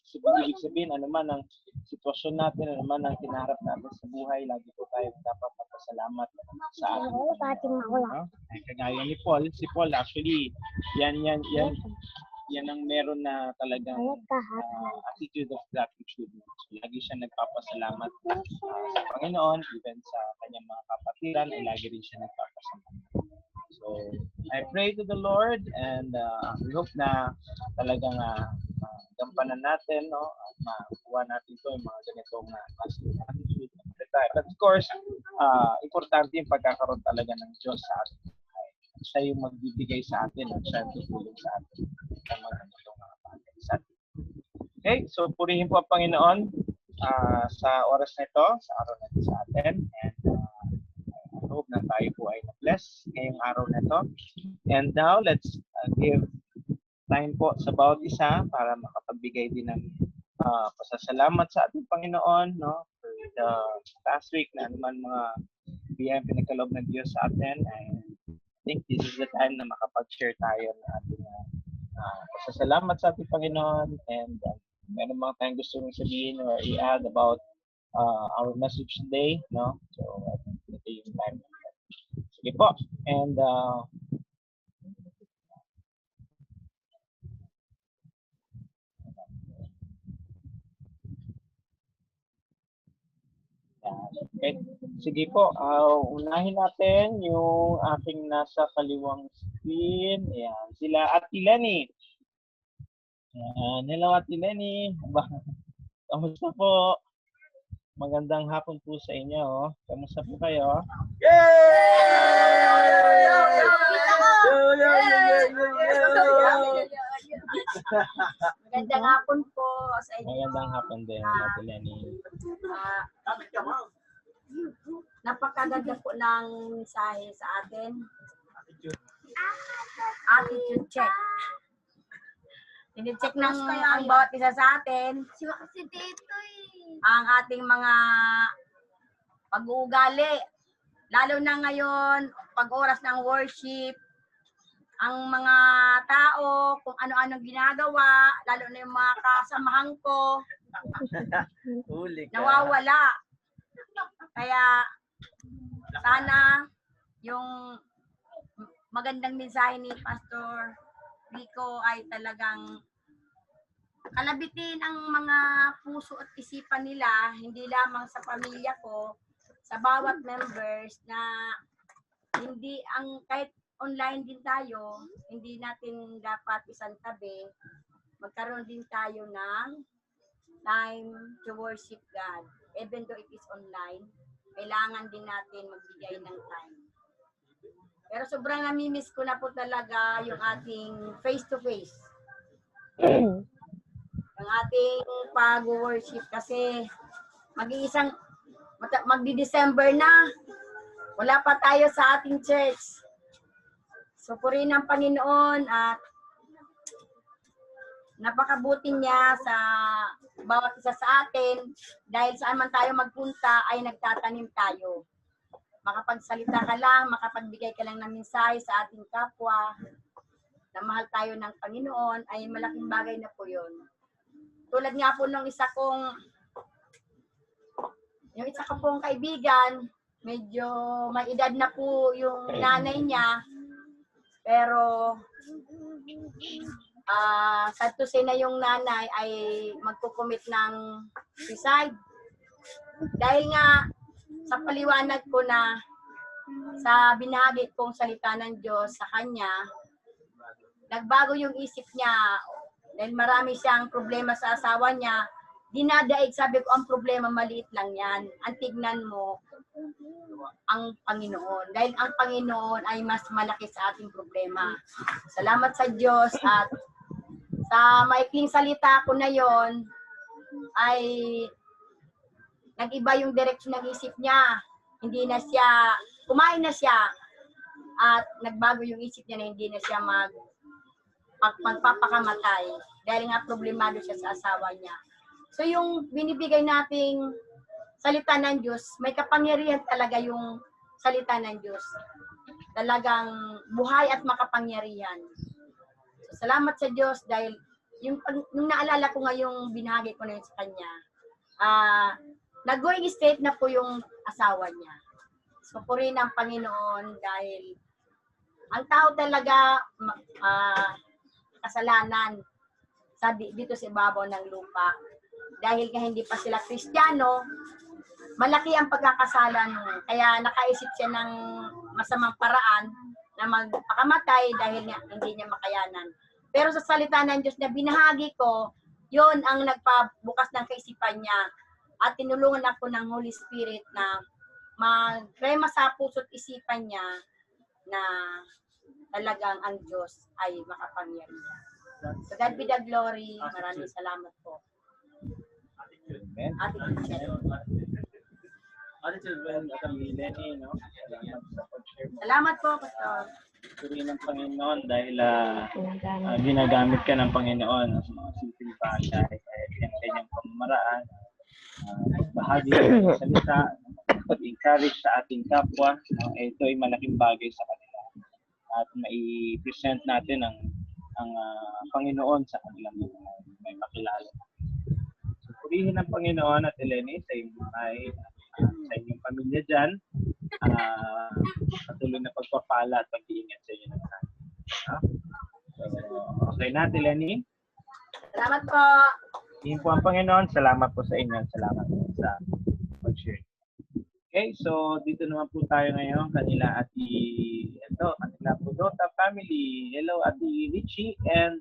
So, ibig sabihin, ano man ang sitwasyon natin, ano man ang kinaharap natin sa buhay, lagi po tayo dapat magpasalamat sa ating Panginoon. Kagaya ni Paul, si Paul actually, yan ang meron na talagang attitude of gratitude. So, lagi siya nagpapasalamat sa Panginoon, even sa kanyang mga kapatiran, ay lagi rin siya nagpapasalamat. So, I pray to the Lord and we hope na talagang gampanan natin, no? At makuha natin ito yung mga ganitong attitude. But of course, importante yung pagkakaroon talaga ng Diyos sa atin. Siya yung magbibigay sa atin at siya yung tutulong sa atin. Okay, so purihin po ang Panginoon sa oras na ito, sa araw na ito sa atin. And I hope na tayo po ay na-bless ngayong araw na ito. And now, let's give time po sa bawat isa para makapagbigay din ng pasasalamat sa ating Panginoon, no? For the past week na naman mga biyayang pinagkaloob ng Diyos sa atin. I think this is the time na makapag-share tayo ng ating pasasalamat sa ating Panginoon. And meron mga tayong gusto mong sabihin or i-add about our message today, no? So, ito yung time. Sige po. And okay. Sige po, unahin natin yung aking nasa kaliwang screen. Ayan, sila Ate Lenny. Ayan, hello Ate Lenny. Kamusta po? Magandang hapon po sa inyo. Kamusta po kayo? Magandang hapon po sa inyo. Magandang hapon din, Ate Lenny. Napakaganda po ng mensahe sa atin. Attitude check. Tine-check ng ang bawat isa sa atin ang ating mga pag-uugali. Lalo na ngayon, pag oras ng worship, ang mga tao, kung ano-anong ginagawa, lalo na yung mga kasamahan ko, nawawala. Kaya sana yung magandang mensahe ni Pastor Rico ay talagang kalabitin ang mga puso at isipan nila, hindi lamang sa pamilya ko, sa bawat members na hindi ang kahit online din tayo, hindi natin dapat isang tabi, magkaroon din tayo ng time to worship God. Even though it is online, kailangan din natin magbigay ng time. Pero sobrang namimiss ko na po talaga yung ating face-to-face. Ang ating pag-worship kasi magdi-December na, wala pa tayo sa ating church. So, purihin ang Panginoon at napakabuti niya sa bawat isa sa atin dahil saan man tayo magpunta ay nagtatanim tayo. Makapagsalita ka lang, makapagbigay ka lang ng mensahe sa ating kapwa na mahal tayo ng Panginoon ay malaking bagay na po yun. Tulad nga po yung isa kong kaibigan, medyo may edad na po yung nanay niya, pero sad to say na yung nanay ay magkukumit ng suicide. Dahil nga sa paliwanag ko na sa binahagi kong salita ng Diyos sa kanya, nagbago yung isip niya dahil marami siyang problema sa asawa niya. Dinadaig, sabi ko, ang problema maliit lang yan. Ang tignan mo ang Panginoon. Dahil ang Panginoon ay mas malaki sa ating problema. Salamat sa Diyos at sa maikling salita ko na yon ay nag-iba yung direksyon ng isip niya. Hindi na siya, kumain na siya at nagbago yung isip niya na hindi na siya magpapakamatay dahil nga problemado siya sa asawa niya. So yung binibigay nating salita ng Diyos, may kapangyarihan talaga yung salita ng Diyos. Talagang buhay at makapangyarihan. So, salamat sa Diyos dahil yung naalala ko ngayong binahagi ko na yun sa kanya, nag-going straight na po yung asawa niya. So, purihin ang Panginoon dahil ang tao talaga kasalanan dito sa ibabaw ng lupa. Dahil nga hindi pa sila Kristiyano, malaki ang pagkakasala nun. Kaya nakaisip siya ng masamang paraan na magpakamatay dahil nga hindi niya makayanan. Pero sa salita ng Diyos na binahagi ko, yon ang nagpabukas ng kaisipan niya. At tinulungan ako ng Holy Spirit na magrema sa puso't isipan niya na talagang ang Diyos ay makapangyarihan. So God be the glory. Maraming salamat po. Amen. Ate Michelle. Ate Children, at ang Lenny, no? Salamat sa pag-share mo. Salamat po, Pastor. Purihin ng Panginoon dahil ginagamit ka ng Panginoon sa mga simpleng bagay. Kahit yung kanyang pamamaraan, bahagi ng salita, pag-encourage sa ating kapwa, ito ay malaking bagay sa kanila. At mai-present natin ang Panginoon sa kanilang may makilala. So, purihin ng Panginoon at Eleni sa iyong buhay, sa inyong pamilya dyan, patuloy na pagpapala at pag-iingat sa inyo ng lahat. So, okay na, Eleni? Salamat po. Iyon po ang Panginoon. Salamat po sa inyo. Salamat po sa pag-share. Okay, so dito naman po tayo ngayon kanila kanila po Dota family. Hello Ate Richie and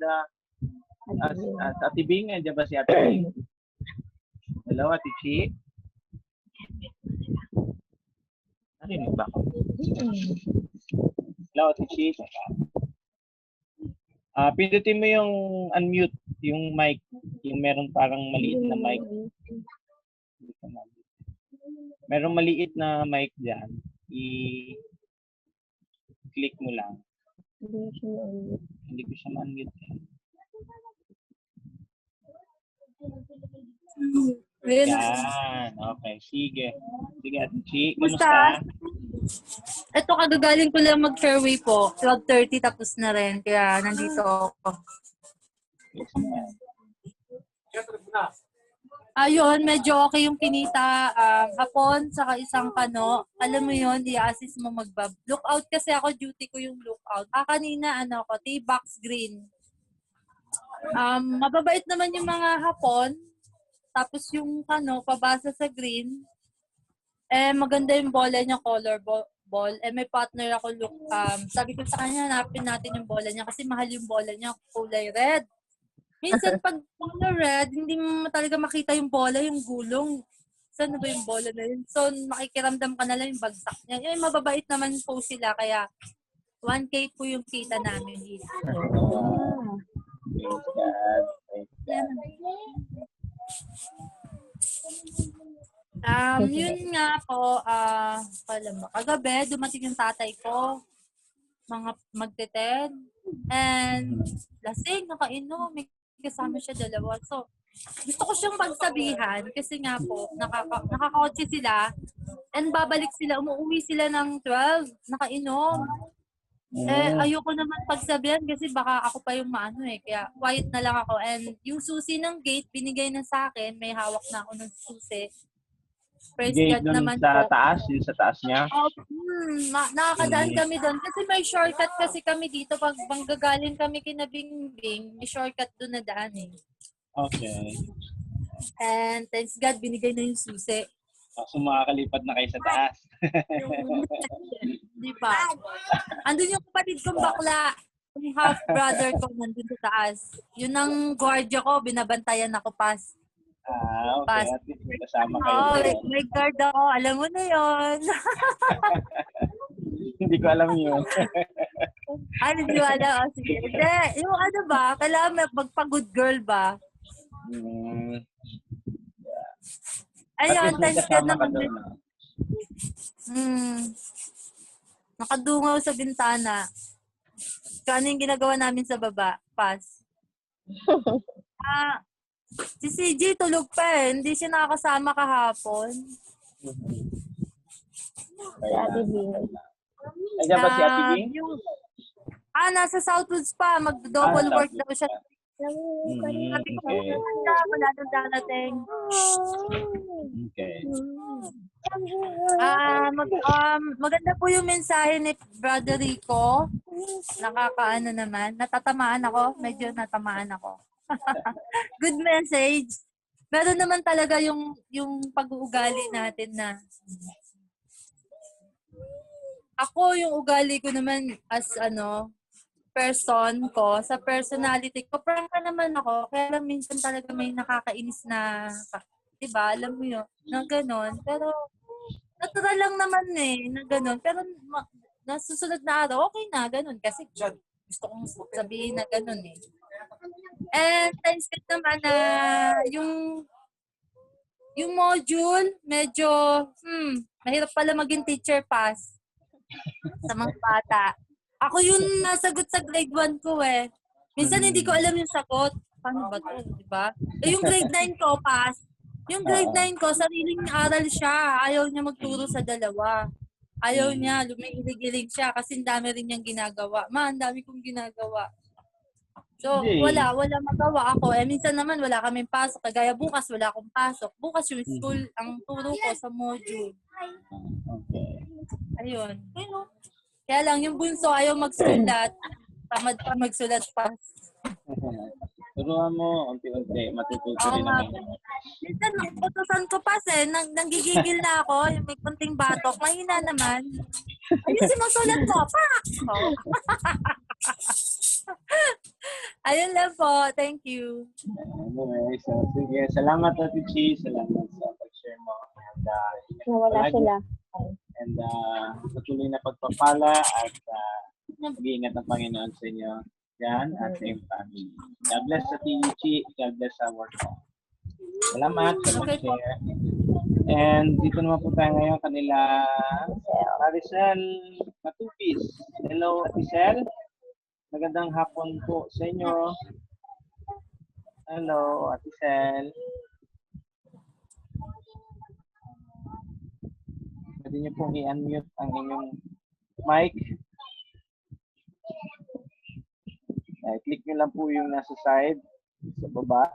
Ate Bing, andiyan ba si Ate Bing? Hello Ate Chi. Narinig ba ako? Hello Ate Chi. Pindutin mo yung unmute, yung mic, yung meron parang maliit na mic. Merong maliit na mic dyan. I-click mo lang. Hindi ko siya ma-unmute. Yan. Okay. Sige. Sige, Ate Chi. Kamusta? Ito, kagagaling ko lang mag-fairway po. 12:30 tapos na rin. Kaya nandito ako. Ayun, medyo okay yung kinita. Hapon, saka isang kano. Alam mo yun, i-assist mo magbab. Lookout kasi ako, duty ko yung lookout. Kanina, T-box green. Mababait naman yung mga hapon. Tapos yung kano, pabasa sa green. Maganda yung bola niya, color ball. May partner ako, sabi ko sa kanya, hanapin natin yung bola niya kasi mahal yung bola niya, kulay red. Minsan pag red, hindi mo talaga makita yung bola, yung gulong. Saan ba yung bola na yun? So, makikiramdam ka na lang yung bagsak niya. Yung mababait naman po sila, kaya 1K po yung kita namin dito. Yun nga po, kagabi, dumating yung tatay ko, mga magte-10, and lasing, nakainom, may kasama siya dalawa. So, gusto ko siyang pagsabihan kasi nga po, nakakotse sila and babalik sila, umuwi sila ng 12, nakainom. Ayoko naman pagsabihan kasi baka ako pa yung maano kaya quiet na lang ako. And yung susi ng gate, binigay na sa akin, may hawak na ako ng susi. Praise Gate God naman sa po. taas, yung sa taas niya? Nakakadaan kami doon. Kasi may shortcut kasi kami dito. Pag manggagaling kami kina Bingbing, may shortcut doon na daan Okay. And thanks God, binigay na yung susi. So makakalipat na kayo sa taas. Di ba? Andun yung kapatid kong bakla. Yung half-brother ko nandun sa taas. Yun ang gwardiya ko, binabantayan ako pas. Okay. At least may kasama kayo. May guard ako. Alam mo na yun. Hindi ko alam yun. Hindi ko alam. Sige. Hindi. Yung ba? Kailangan magpa-good girl ba? Ayun, thanks God naman. Nakadungaw sa bintana. Kano yung ginagawa namin sa baba? Pass. Si CJ tulog pa Hindi siya nakakasama kahapon. Okay Ate lang. Bing. Nandiyan ba si Ate Bing? Nasa Southwoods pa. Mag-double work daw siya. Sabi ko, Okay. wala nang darating. Okay. Maganda po yung mensahe ni Brother Rico. Nakakaano naman. Natatamaan ako. Medyo natamaan ako. Good message. Meron naman talaga yung pag-uugali natin na ako yung ugali ko naman as person ko, sa personality ko, prangka naman ako. Kaya lang minsan talaga may nakakainis na, diba, alam mo yun, na gano'n. Pero, natural lang naman na gano'n. Pero, nasusunod na araw, okay na, gano'n. Kasi, gusto kong sabihin na gano'n And, times naman na, yung module, medyo, mahirap pala maging teacher pass sa mga bata. Ako yung nasagot sa grade 1 ko Minsan hindi ko alam yung sagot. Paano ba to, di ba? Yung grade 9 ko, pass. Yung grade 9 ko, sariling aral siya. Ayaw niya magturo sa dalawa. Ayaw niya, lumihilig-hilig siya kasi dami rin niyang ginagawa. Ang dami kong ginagawa. So, wala magawa ako. Minsan naman wala kaming pasok. Kagaya bukas, wala akong pasok. Bukas yung school, ang turo ko sa module. Okay. Ayun. Kaya lang, yung bunso ayaw magsulat. Tamad pa magsulat pa. Turuan mo, unti-unti, matututo rin naman. Minsan, utusan ko pa nanggigigil na ako. Yung may kunting batok, mahina naman. Ayusin mo sulat ko. Pak! Ayun lang po. Thank you. Anyway, so, sige. Salamat, Ate Chi. Salamat sa pag-share mo. And, Nawala sila. And patuloy na pagpapala at mag-iingat ang Panginoon sa inyo. Yan, at sa iyong family. God bless sa Chi. God bless sa work mo. Salamat sa pag-share. And dito naman po tayo ngayon kanila Maricel Matupis. Hello, Ate Cel. Magandang hapon po sa inyo. Hello, Ate Cel. Pwede niyo pong i-unmute ang inyong mic. Click niyo lang po yung nasa side, sa baba.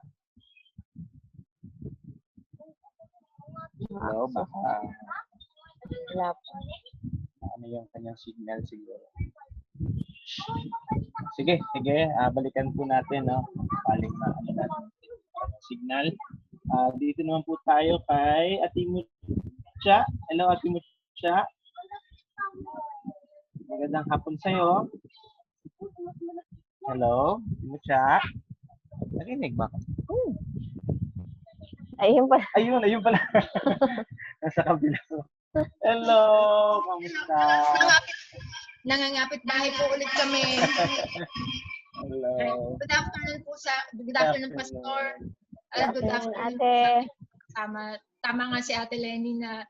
Hello, baka ano yung kanyang signal siguro. Sige, balikan po natin, no? Paling na ano natin signal. Dito naman po tayo kay Ate Mucha. Hello, Ate Mucha. Magandang hapon sa'yo. Hello, Ate Mucha. Narinig ba? Ayun pala. Ayun pala. Nasa kabila ko. Hello, kamusta? Nangangapit bahay po ulit kami. Hello. Good afternoon po good afternoon, Pastor. Good afternoon, Ate. Tama nga si Ate Lenny na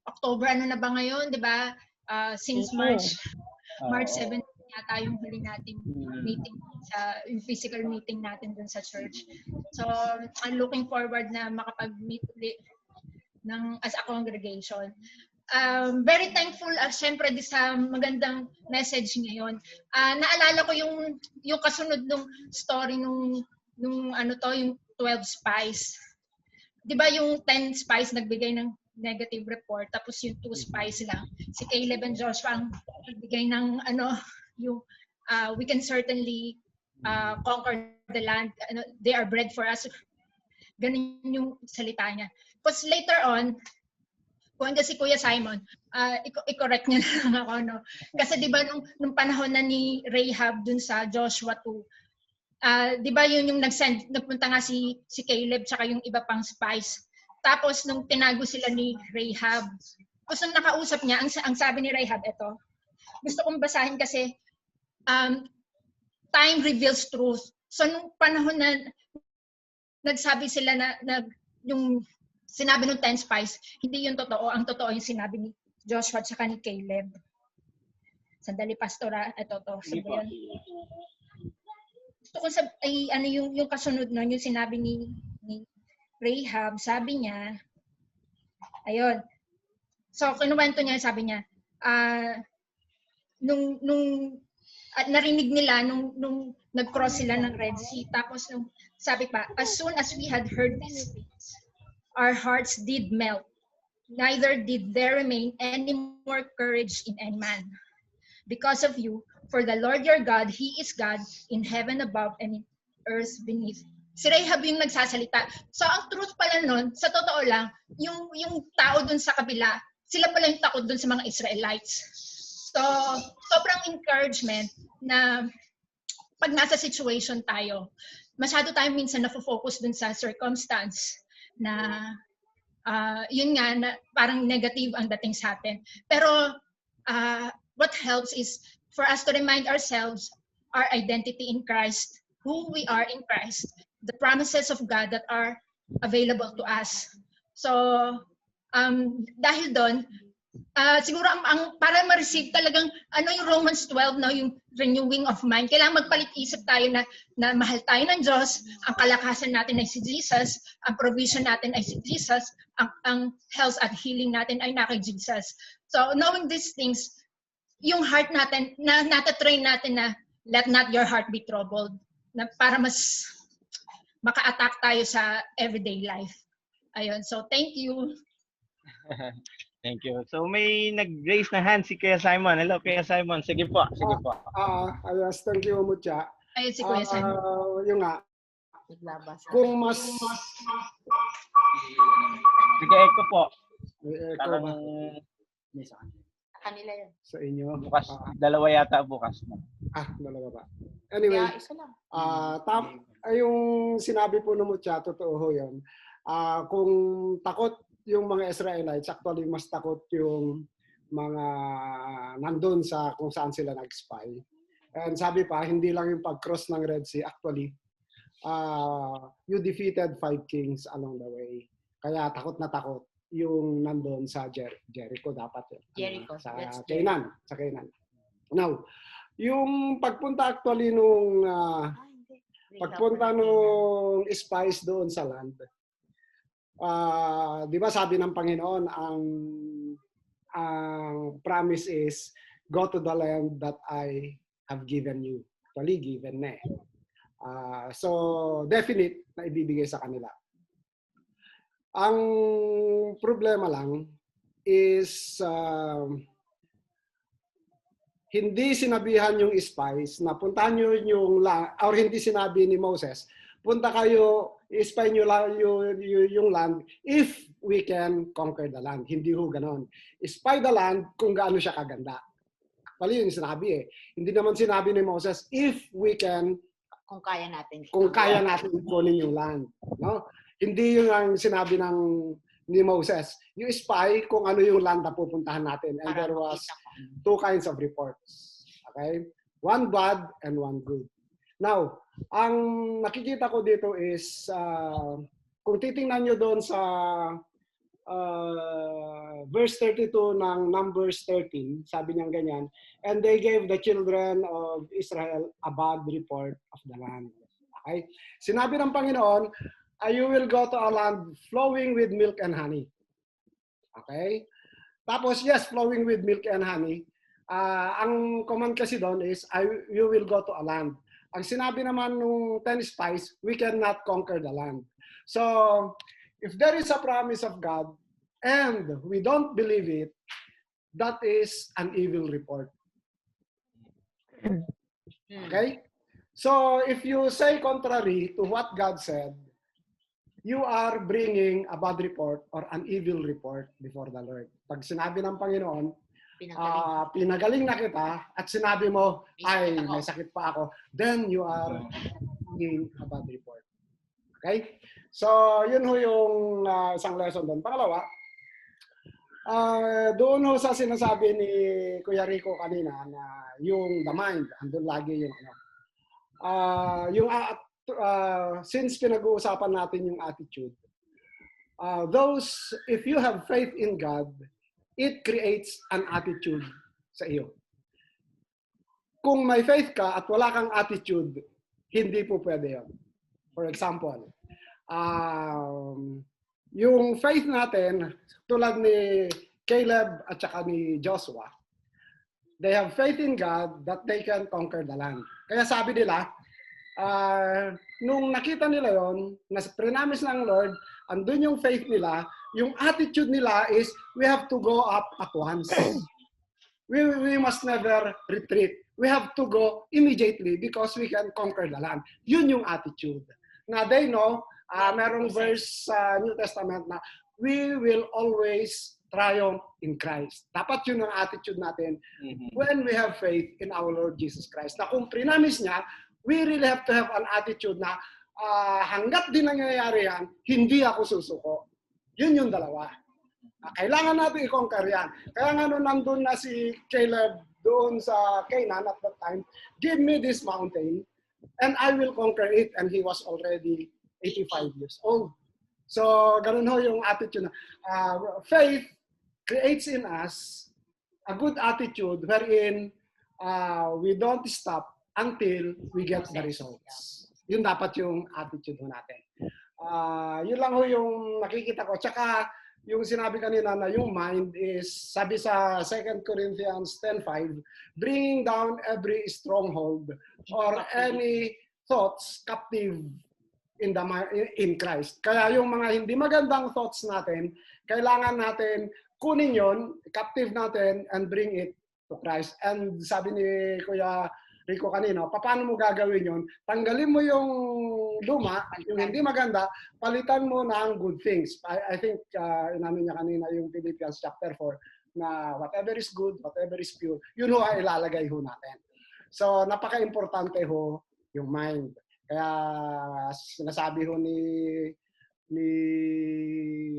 October ano na ba ngayon, 'di ba? Since March 17 yata yung huli nating meeting yung physical meeting natin dun sa church. So, I'm looking forward na makapag-meet ulit as a congregation. Very thankful syempre sa magandang message ngayon. Naalala ko yung kasunod nung story nung yung 12 spies. 'Di ba yung 10 spies nagbigay ng negative report tapos yung 2 spies lang. Si Caleb and Joshua ang nagbigay ng we can certainly conquer the land. They are bread for us. Ganun yung salita niya. Because later on, kung si Kuya Simon, i-correct niya lang ako, no? Kasi di ba nung panahon na ni Rahab dun sa Joshua 2, di ba yun yung nagpunta nga si Caleb tsaka yung iba pang spies. Tapos nung tinago sila ni Rahab, tapos nung nakausap niya, ang sabi ni Rahab, eto, gusto kong basahin kasi time reveals truth. So nung panahon na nagsabi sila na yung sinabi ng 10 spies, hindi yung totoo. Ang totoo yung sinabi ni Joshua at saka ni Caleb. Sandali, Pastora. Ito to. Sabi yan. Gusto ko yung kasunod nun, yung sinabi ni Rahab, sabi niya, ayun, So, kinuwento niya, sabi niya, narinig nila nung nag-cross sila ng Red Sea. Tapos sabi pa, as soon as we had heard these things, our hearts did melt. Neither did there remain any more courage in any man. Because of you, for the Lord your God, He is God in heaven above and in earth beneath. Si Rahab yung nagsasalita. So ang truth pala nun, sa totoo lang, yung tao dun sa kabila, sila pala yung takot dun sa mga Israelites. So, sobrang encouragement na pag nasa situation tayo, masyado tayo minsan nafo-focus dun sa circumstance na yun nga, na parang negative ang dating sa atin. Pero what helps is for us to remind ourselves our identity in Christ, who we are in Christ, the promises of God that are available to us. So, dahil doon, siguro ang para ma-receive talagang yung Romans 12 yung renewing of mind, kailangan magpalit-isip tayo na mahal tayo ng Diyos, ang kalakasan natin ay si Jesus, ang provision natin ay si Jesus, ang health at healing natin ay na kay Jesus. So knowing these things, yung heart natin, natatrain natin na let not your heart be troubled, na para mas maka-attack tayo sa everyday life. Ayun, so thank you. Thank you. So may nag-raise na hand si Kuya Simon. Hello, Kuya Simon. Sige po. Sige po. Yes, thank you, Mucha. Ayun si Kuya Simon. Yung nga, kung mas... Sige, echo po. May echo Parang ba? Kanila yun. Sa inyo? bukas. Dalawa yata bukas. Dalawa ba? Anyway, isa lang. yung sinabi po ng Mucha, totoo ho yun. Kung takot yung mga Israelites, actually mas takot yung mga nandun sa kung saan sila nag-spy. And sabi pa, hindi lang yung pag-cross ng Red Sea, actually, you defeated 5 kings along the way. Kaya takot na takot yung nandun sa Jericho dapat. Jericho. Sa Canaan. Now, yung pagpunta actually nung pagpunta nung spies doon sa land, di ba sabi ng Panginoon, ang promise is, go to the land that I have given you. Actually, given na eh. So, definite na ibibigay sa kanila. Ang problema lang is, hindi sinabihan yung spies na puntahan nyo yung land, or hindi sinabi ni Moses, punta kayo, i-spy nyo yung land if we can conquer the land. Hindi ho ganon. Spy the land kung gaano siya kaganda. Actually, yung sinabi eh. Hindi naman sinabi ni Moses, if we can, Kung kaya natin. kung kaya natin kunin yung land. No? Hindi yung ang sinabi ni Moses. You spy kung ano yung land na pupuntahan natin. And there was 2 kinds of reports. Okay? One bad and one good. Now, ang nakikita ko dito is, kung titingnan nyo doon sa verse 32 ng Numbers 13, sabi niyang ganyan, and they gave the children of Israel a bad report of the land. Okay? Sinabi ng Panginoon, you will go to a land flowing with milk and honey. Okay? Tapos, yes, flowing with milk and honey. Ang command kasi doon is, you will go to a land. Ang sinabi naman nung 10 spies, we cannot conquer the land. So, if there is a promise of God and we don't believe it, that is an evil report. Okay? So, if you say contrary to what God said, you are bringing a bad report or an evil report before the Lord. Pag sinabi ng Panginoon, pinagaling na kita at sinabi mo, ay, may sakit pa ako, then you are bringing a bad report. Okay? So, yun ho yung isang lesson doon. Pangalawa, doon ho sa sinasabi ni Kuya Rico kanina na yung the mind, andun lagi yung since pinag-uusapan natin yung attitude, if you have faith in God, it creates an attitude sa iyo. Kung may faith ka at wala kang attitude, hindi po pwede yun. For example, yung faith natin, tulad ni Caleb at saka ni Joshua, they have faith in God that they can conquer the land. Kaya sabi nila, nung nakita nila yon, na prinamis ng Lord, andun yung faith nila, yung attitude nila is, we have to go up at once. We must never retreat. We have to go immediately because we can conquer the land. Yun yung attitude. Na they know, merong verse sa New Testament na we will always triumph in Christ. Dapat yun ang attitude natin when we have faith in our Lord Jesus Christ. Na kung prinamis niya, we really have to have an attitude na hanggat di nangyayari yan, hindi ako susuko. Yun yung dalawa. Kailangan natin i-conquer yan. Kaya nga nung nandun na si Caleb doon sa Canaan at that time, give me this mountain and I will conquer it. And he was already 85 years old. So, ganun ho yung attitude na. Faith creates in us a good attitude wherein we don't stop until we get the results. Yun dapat yung attitude ho natin. Yun lang ho yung nakikita ko. Tsaka, yung sinabi kanina na yung mind is, sabi sa 2 Corinthians 10:5, bringing down every stronghold or any thoughts captive in Christ. Kaya yung mga hindi magandang thoughts natin, kailangan natin kunin yon, captive natin, and bring it to Christ. And sabi ni Kuya Rico kanina, paano mo gagawin yon? Tanggalin mo yung luma, yung hindi maganda, palitan mo ng good things. I think, inamin niya kanina yung Philippians chapter 4, na whatever is good, whatever is pure, yun ho ay ilalagay ho natin. So, napaka-importante ho yung mind. Kaya, sinasabi ho ni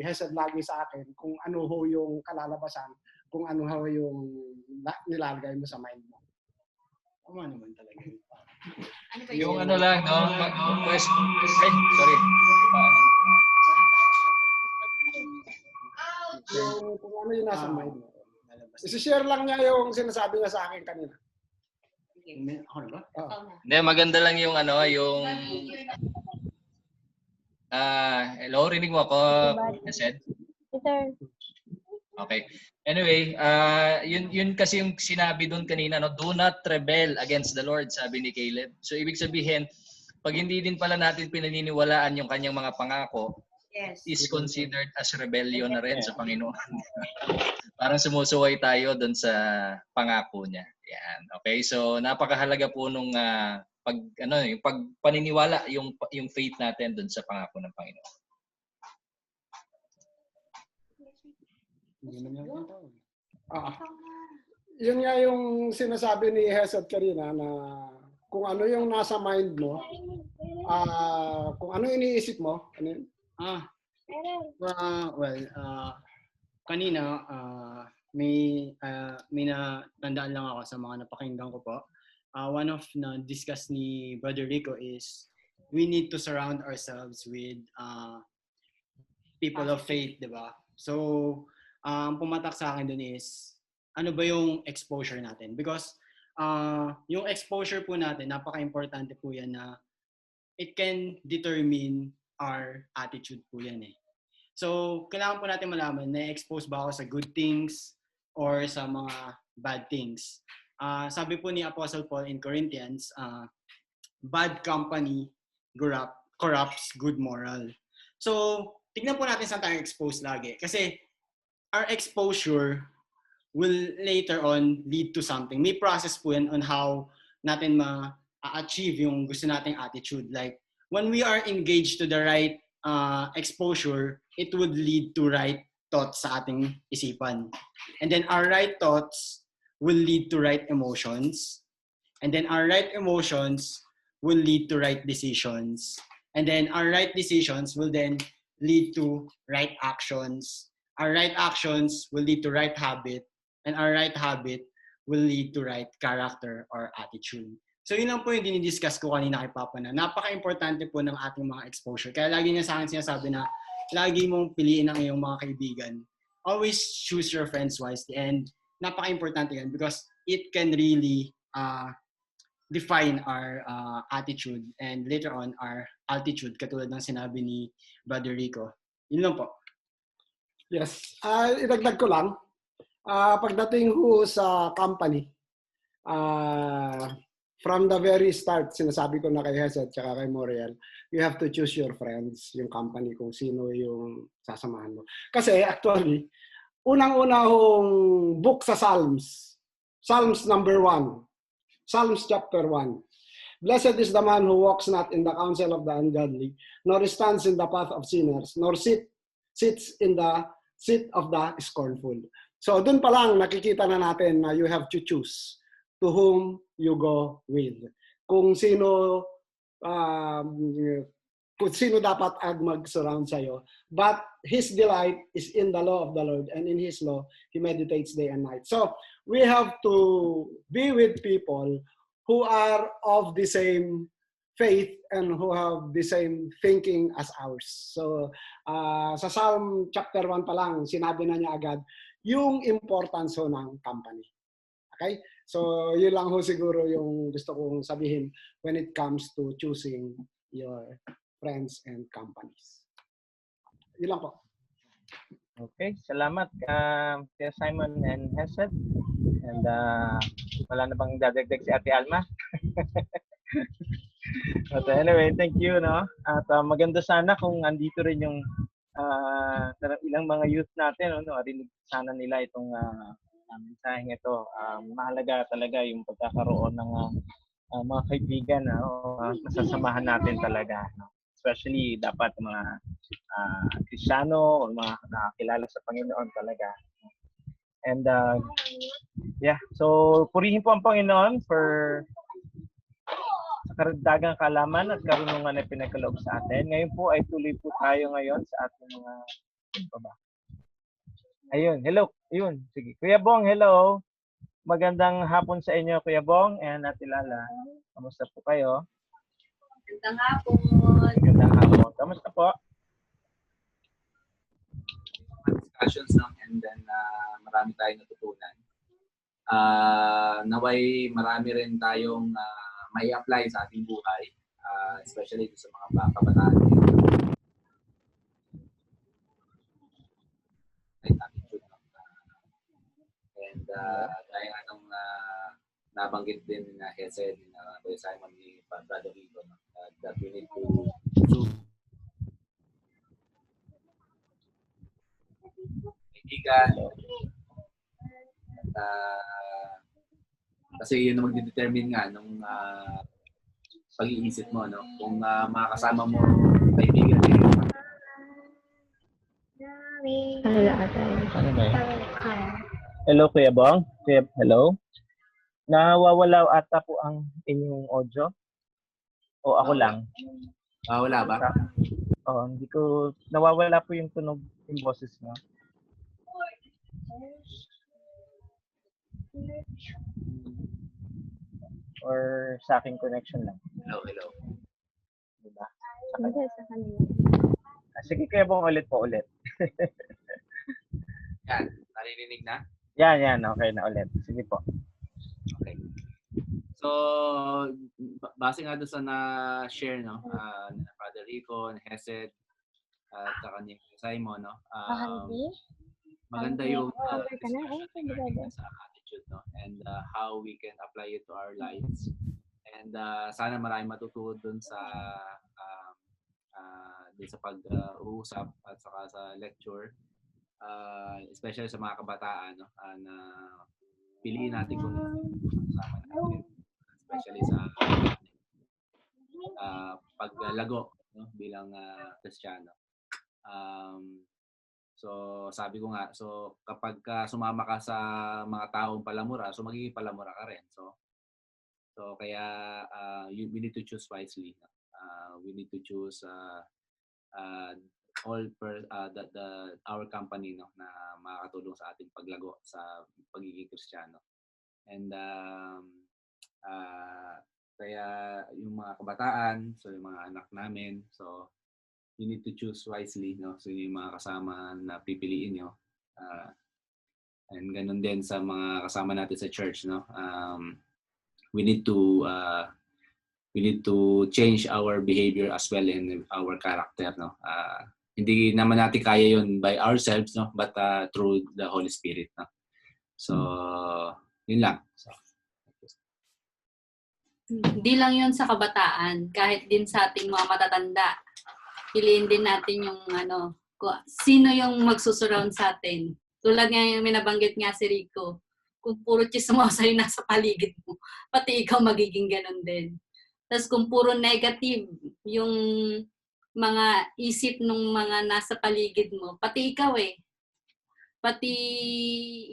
Hesed lagi sa akin kung ano ho yung kalalabasan, kung ano ho yung nilalagay mo sa mind mo. Tama naman talaga. Yung ano lang, no? Sorry. Yung kung ano yung nasa mind mo. Isi-share lang niya yung sinasabi niya sa akin kanina. Ako na ba? Hindi, maganda lang yung ano, yung... hello, rinig mo ako, Hesed? Sir. Okay. Anyway, yun kasi yung sinabi doon kanina, no? Do not rebel against the Lord, sabi ni Caleb. So ibig sabihin, pag hindi din pala natin pinaniniwalaan yung kanyang mga pangako, is considered as rebellion na rin sa Panginoon. Parang sumusuway tayo doon sa pangako niya. Yan. Okay? So napakahalaga po nung yung pagpaniniwala, yung faith natin doon sa pangako ng Panginoon. Yun nga yung sinasabi ni Hesed kanina na kung ano yung nasa mind mo, kung ano iniisip mo, ano yun? Kanina may natandaan lang ako sa mga napakinggan ko po. One of na discuss ni Brother Rico is we need to surround ourselves with people of faith, di ba? So, pumatak sa akin dun is, ano ba yung exposure natin? Because yung exposure po natin, napaka-importante po yan na it can determine our attitude po yan eh. So, kailangan po natin malaman, na-expose ba ako sa good things or sa mga bad things? Sabi po ni Apostle Paul in Corinthians, bad company corrupts good moral. So, tignan po natin saan tayo expose lagi. Kasi, our exposure will later on lead to something. May process po yan on how natin ma-achieve yung gusto nating attitude. Like, when we are engaged to the right exposure, it would lead to right thoughts sa ating isipan. And then our right thoughts will lead to right emotions. And then our right emotions will lead to right decisions. And then our right decisions will then lead to right actions. Our right actions will lead to right habit, and our right habit will lead to right character or attitude. So yun lang po yung dinidiscuss ko kanina kay Papa na napaka-importante po ng ating mga exposure. Kaya lagi niya sa akin sinasabi na lagi mong piliin ang iyong mga kaibigan. Always choose your friends wisely, and napaka-importante yan because it can really define our attitude and later on our altitude katulad ng sinabi ni Brother Rico. Yun lang po. Yes. Idagdag ko lang. Pagdating ho sa company, from the very start, sinasabi ko na kay Hesed at kay Moriel, you have to choose your friends, yung company, kung sino yung sasamahan mo. Kasi actually, unang-una hong book sa Psalms, Psalms number 1, Psalms chapter 1. Blessed is the man who walks not in the counsel of the ungodly, nor stands in the path of sinners, nor sits in the seat of the scornful. So dun pa lang nakikita na natin na you have to choose to whom you go with. Kung sino dapat mag-surround sa'yo. But his delight is in the law of the Lord, and in his law he meditates day and night. So we have to be with people who are of the same faith and who have the same thinking as ours. So sa Psalm chapter 1 pa lang, sinabi na niya agad yung importance ho ng company. Okay? So yun lang ho siguro yung gusto kong sabihin when it comes to choosing your friends and companies. Yun lang po. Okay, salamat kay Simon and Hesed. And wala na bang dadagdag si Ate Alma? But anyway, thank you, no? At maganda sana kung andito rin yung ilang mga youth natin, no? Arinig sana nila itong mensaheng ito. Mahalaga talaga yung pagkakaroon ng mga kaibigan, masasamahan natin talaga, no? Especially dapat mga Kristiyano o mga nakakilala sa Panginoon talaga. And yeah, so purihin po ang Panginoon for sa karagdagang kaalaman at karunungan na pinagkaloob sa atin. Ngayon po ay tuloy po tayo ngayon sa ating mga ayun, hello. Ayun, sige. Kuya Bong, hello. Magandang hapon sa inyo, Kuya Bong and Ate Lala. Kamusta po kayo? Magandang hapon. Magandang hapon. Kamusta po? Discussions lang, and then marami tayong natutunan. Naway marami rin tayong may apply sa ating buhay, especially sa mga kabataan. And gaya nga nung nabanggit din na Hesed, na Kuya Simon, ni Brother Rico, that we need to choose kaibigan. Kasi yun ang magdedetermine nga nung pag-iisip mo, no? Kung makakasama mo kaibigan. Hello, Kuya Bong. Kuya, hello. Nawawala ata po ang inyong audio? O ako lang? Wala ba? Hindi ko, nawawala po yung tunog, yung boses mo. Or sa aking connection lang. Hello. Diba? Sige, Kuya Bong, ulit. Yan, naririnig na? Yan, okay na ulit. Sige po. Okay. So, base nga doon sa na-share, no, na Father Rico, ni Hesed, at saka ni Simon, no, maganda yung sa attitude, no, and how we can apply it to our lives. And sana marami matutunan doon sa pag-uusap at saka sa lecture, especially sa mga kabataan, no, na piliin natin kung kasama natin, especially sa paglago, no, bilang Kristiyano. So sabi ko nga, so kapag sumama ka sa mga taong palamura, so magiging palamura ka rin. So kaya we need to choose wisely. We need to choose our company, no, na makakatulong sa ating paglago sa pagiging Kristiyano. And kaya yung mga kabataan, so yung mga anak namin, so you need to choose wisely, no? So yung mga kasama na pipiliin nyo. And ganun din sa mga kasama natin sa church, no? We need to change our behavior as well in our character, no? Hindi naman natin kaya yun by ourselves, no? But through the Holy Spirit, no? So, yun lang. So, Hindi lang yun sa kabataan, kahit din sa ating mga matatanda. Piliin din natin yung sino yung magsusurround sa atin. Tulad nga yung minabanggit nga si Rico, kung puro chismosa yung nasa paligid mo, pati ikaw magiging ganun din. Tapos kung puro negative yung mga isip ng mga nasa paligid mo, pati ikaw pati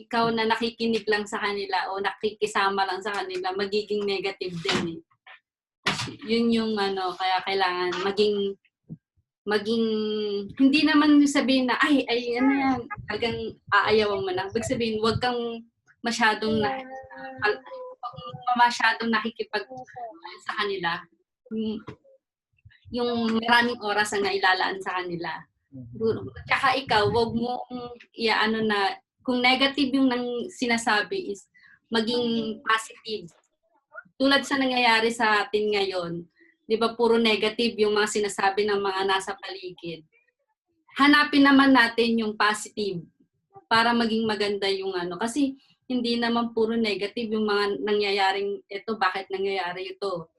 ikaw na nakikinig lang sa kanila o nakikisama lang sa kanila, magiging negative din Yun yung kaya kailangan maging hindi naman sabihin na ay ano yan, talagang aayawan mo lang. Ibig sabihin, wag kang masyadong nakikipag sa kanila. Yung maraming oras ang nailalaan sa kanila. Tsaka ikaw, wag mo na kung negative yung sinasabi is maging positive. Tulad sa nangyayari sa atin ngayon, 'di ba puro negative yung mga sinasabi ng mga nasa paligid. Hanapin naman natin yung positive para maging maganda yung kasi hindi naman puro negative yung mga nangyayaring ito, bakit nangyayari ito.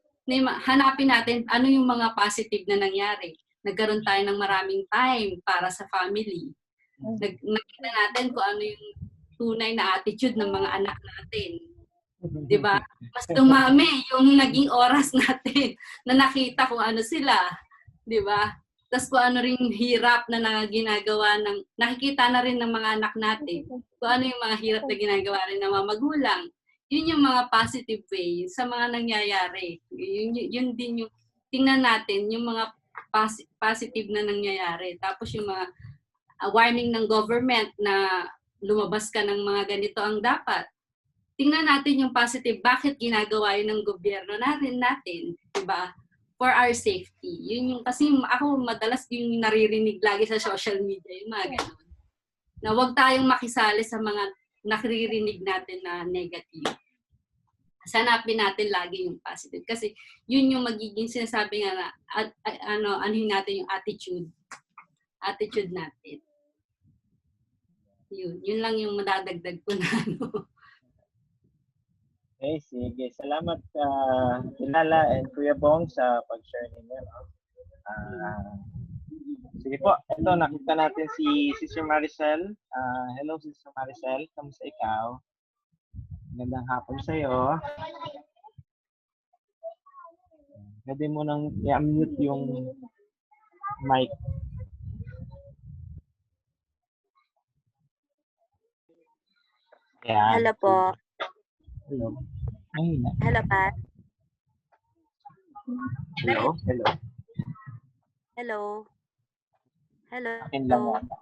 Hanapin natin ano yung mga positive na nangyari. Nagkaroon tayo ng maraming time para sa family. Nakita natin kung ano yung tunay na attitude ng mga anak natin. 'Di ba? Mas dumami yung naging oras natin na nakita kung ano sila, 'di ba? Tapos kung ano ring hirap na ginagawa nakikita na rin ng mga anak natin. Kung ano yung mga hirap na ginagawa rin ng mga magulang. Yun yung mga positive way sa mga nangyayari. Yun din yung tingnan natin yung mga positive na nangyayari. Tapos yung mga warning ng government na lumabas ka ng mga ganito ang dapat. Tingnan natin yung positive. Bakit ginagawa yun ng gobyerno natin? Diba? For our safety. Yun yung, kasi ako madalas yung naririnig lagi sa social media, yung mga ganun. Na huwag tayong makisali sa mga naririnig natin na negative. Hanapin natin lagi yung positive. Kasi yun yung magiging sinasabi nga na, anuhin natin yung attitude. Attitude natin. Yun lang yung madadagdag ko na Okay, sige. Salamat Lala and Kuya Bong sa pag-share ninyo. Sige po, ito nakita natin si Sister Maricel. Hello Sister Maricel, kamusta ikaw? Magandang hapon sa iyo. Pwede mo nang i-unmute yung mic. Yan. Hello po. Hello. Ay, Hello, Pat. hello. Hello. Hello. Hello. Akin lang Hello. yata.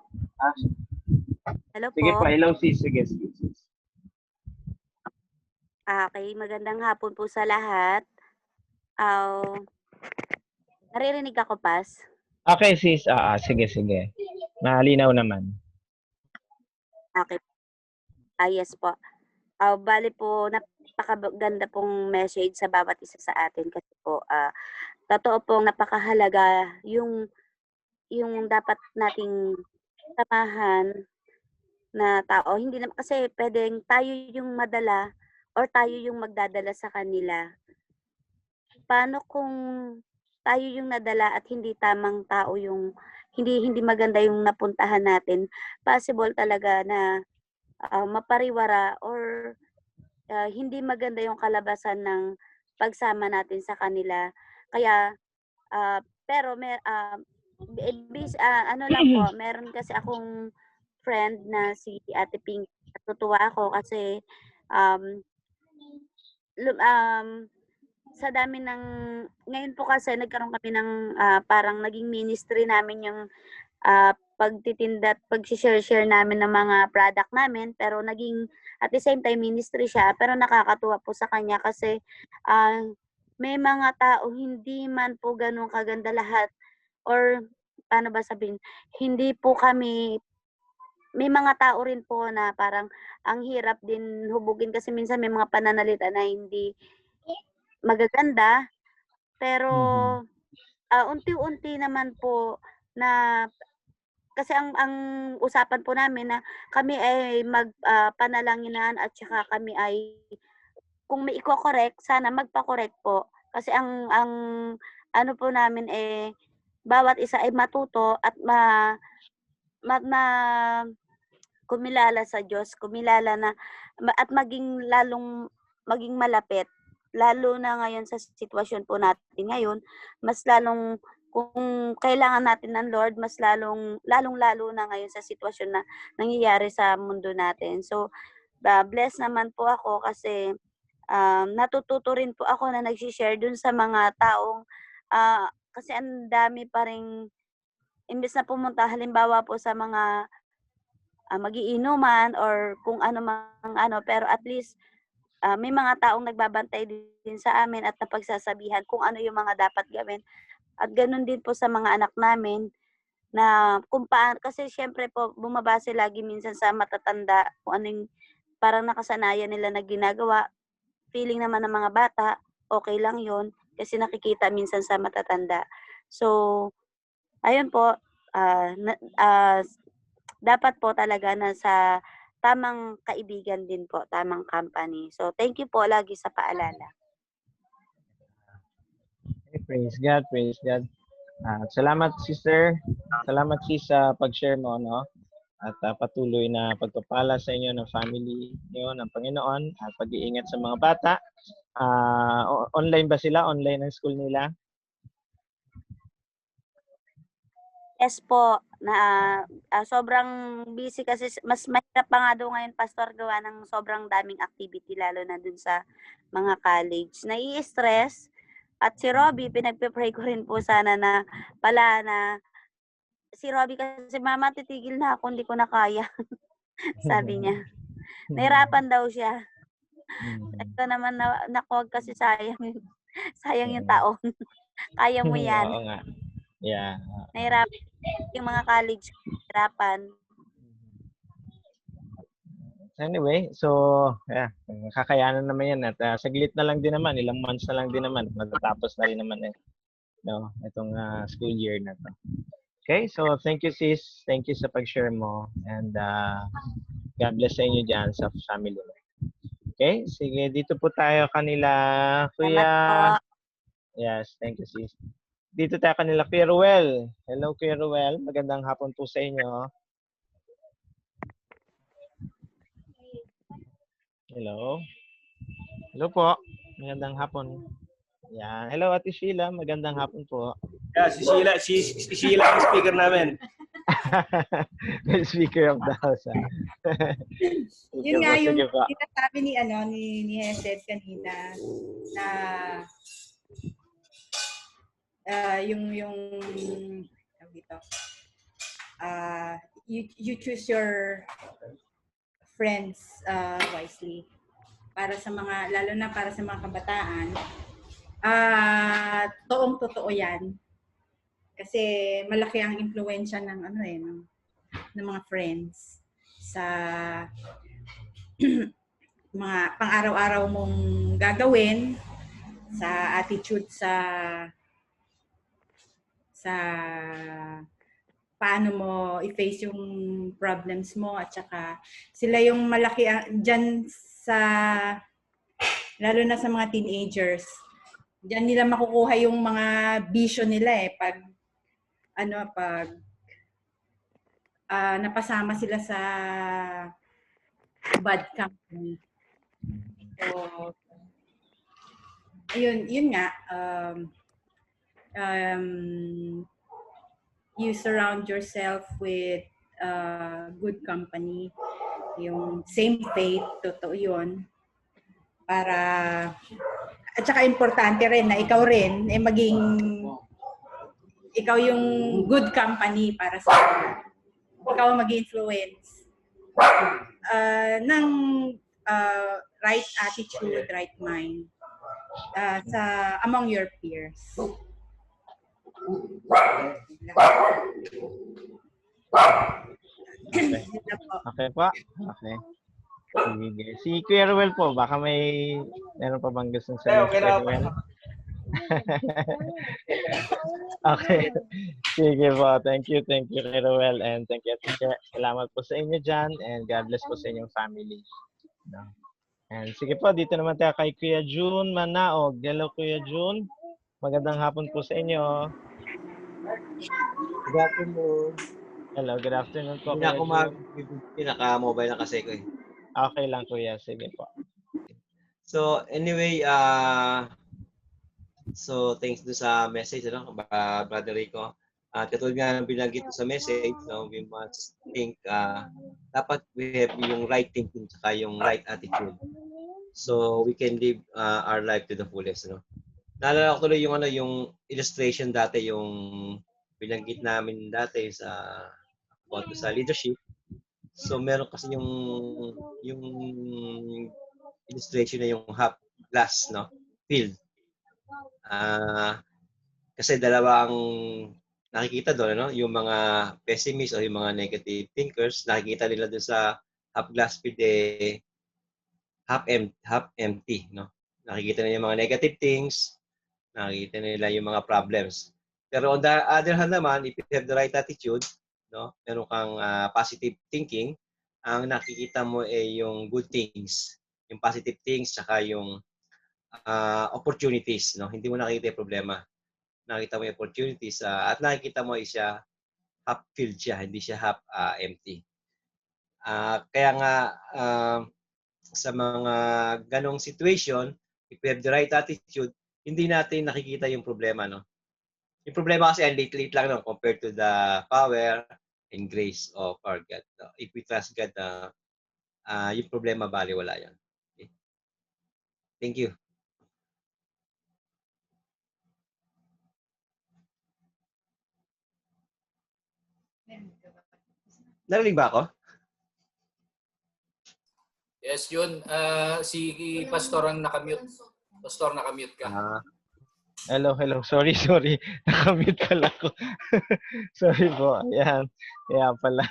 Hello Sige po. po, hello sis. Sige, sis. Okay, magandang hapon po sa lahat. Naririnig ako, Pas? Okay sis, sige. Malinaw naman. Okay. Yes po. Bali po, napakaganda pong message sa bawat isa sa atin kasi po, totoo pong napakahalaga yung dapat nating samahan na tao. Hindi naman kasi pwedeng tayo yung madala or tayo yung magdadala sa kanila. Paano kung tayo yung nadala at hindi tamang tao yung hindi maganda yung napuntahan natin? Possible talaga na mapariwara or hindi maganda yung kalabasan ng pagsama natin sa kanila. Kaya pero ano lang po, meron kasi akong friend na si Ate Pink. Natutuwa ako kasi sa dami ng ngayon po kasi nagkaroon kami ng parang naging ministry namin yung pagtitinda at pag-share namin ng mga product namin, pero naging at the same time ministry siya, pero nakakatuwa po sa kanya kasi may mga tao hindi man po ganun kaganda lahat or paano ba sabihin, hindi po kami, may mga tao rin po na parang ang hirap din hubugin kasi minsan may mga pananalita na hindi magaganda, pero unti-unti naman po na kasi ang usapan po namin na kami ay magpanalanginan at saka kami ay kung may iko-correct, sana magpa-correct po. Kasi ang ano po namin bawat isa ay matuto at kumilala sa Diyos, kumilala na at maging malapit. Lalo na ngayon sa sitwasyon po natin ngayon, mas lalong kung kailangan natin ng Lord, mas lalong-lalo na ngayon sa sitwasyon na nangyayari sa mundo natin. So, blessed naman po ako kasi natututo rin po ako na nag-share dun sa mga taong kasi ang dami pa rin imbes na pumunta halimbawa po sa mga magiinuman or kung ano mang ano, pero at least may mga taong nagbabantay din sa amin at napagsasabihan kung ano yung mga dapat gawin. At ganun din po sa mga anak namin na kung paano, kasi syempre po bumabase lagi minsan sa matatanda kung anong parang nakasanayan nila na ginagawa. Feeling naman ng mga bata, okay lang yon kasi nakikita minsan sa matatanda. So, ayun po, dapat po talaga na sa tamang kaibigan din po, tamang company. So, thank you po lagi sa paalala. Okay, praise God, praise God. Salamat, sister. Salamat, sis, sa pag-share mo, no? At patuloy na pagpapala sa inyo ng family niyo ng Panginoon at pag-iingat sa mga bata. Online ba sila? Online ang school nila? Yes po, na sobrang busy kasi mas mahirap pa nga daw ngayon, Pastor, gawa ng sobrang daming activity lalo na dun sa mga college. Nai-stress at si Robbie, pinagpe-pray ko rin po sana na pala na si Robbie kasi, mama, titigil na ako, hindi ko na kaya. Sabi niya. Nahirapan daw siya. Ito naman nakuwag kasi sayang yung taon. Kaya mo yan. Oo nga. Yeah. Nahirapan yung mga college, hirapan. Anyway, so yeah, kakayanan naman yan at saglit na lang din naman, ilang months na lang din naman, matatapos na rin naman no, itong school year na to. Okay, so thank you, sis. Thank you sa pag-share mo and God bless sa inyo dyan sa family mo. Okay, sige, dito po tayo kanila, Kuya. Yes, thank you, sis. Dito tayo kanila, Kuya Ruel. Hello, Kuya Ruel. Magandang hapon po sa inyo. Hello. Hello po. Magandang hapon. Yan. Hello, Ate Sheila. Magandang hapon po. Yeah, si Sheila ang speaker namin. Speaker of the house. Yun nga yung sinasabi ni Hesed kanina na you choose your friends wisely para sa mga, lalo na para sa mga kabataan. Toong-totoo yan kasi malaki ang impluwensya ng ng mga friends sa mga pang-araw-araw mong gagawin, sa attitude, sa paano mo i-face yung problems mo, at saka sila yung malaki dyan sa, lalo na sa mga teenagers. Diyan nila makukuha yung mga vision nila pag napasama sila sa bad company. So, yun nga, you surround yourself with good company, yung same faith, totoo yun. Para, at saka importante rin na ikaw rin, ikaw yung good company para sa ikaw mag-influence ng right attitude, right mind among your peers. Okay po. Okay. Sige. Si Kuya Ruel po, baka meron pa bang gusto sa Kuya Ruel? Okay. Sige po. Thank you, Kuya Ruel. And thank you. Salamat po sa inyo dyan. And God bless po sa inyong family. No? And sige po, dito naman tayo kay Kuya June Manaog. Hello, Kuya June. Magandang hapon po sa inyo. Good afternoon. Hello, good afternoon po, Hindi na Kuya ako June. pinaka-mobile na kasi ko eh. Okay lang, Kuya. Sige po. So anyway, so thanks do sa message, Brother Rico. Katulad nga ng binanggit ko sa message, we must think, dapat we have yung right thinking saka yung right attitude. So we can live our life to the fullest. Naalala ko tuloy yung illustration dati, yung binanggit namin dati about sa leadership. So meron kasi yung illustration na yung half glass, filled. Kasi dalawang nakikita doon, yung mga pessimists o yung mga negative thinkers, nakikita nila doon sa half glass filled half empty, Nakikita nila yung mga negative things, nakikita nila yung mga problems. Pero on the other hand naman, if you have the right attitude, meron kang positive thinking, ang nakikita mo ay yung good things, yung positive things, saka yung opportunities, Hindi mo nakikita yung problema. Nakikita mo yung opportunities at nakikita mo siya half filled siya, hindi siya half empty. Kaya nga sa mga ganong situation, if we have the right attitude, hindi natin nakikita yung problema, Yung problema kasi late lang, compared to the power and grace of our God. If we trust God, yung problema baliwala yan. Okay. Thank you. Narinig ba ako? Yes, yun. Si Pastor ang nakamute. Pastor, nakamute ka. Hello. Sorry. Nakamute pala ako. Sorry po. Ayan. Kaya pala.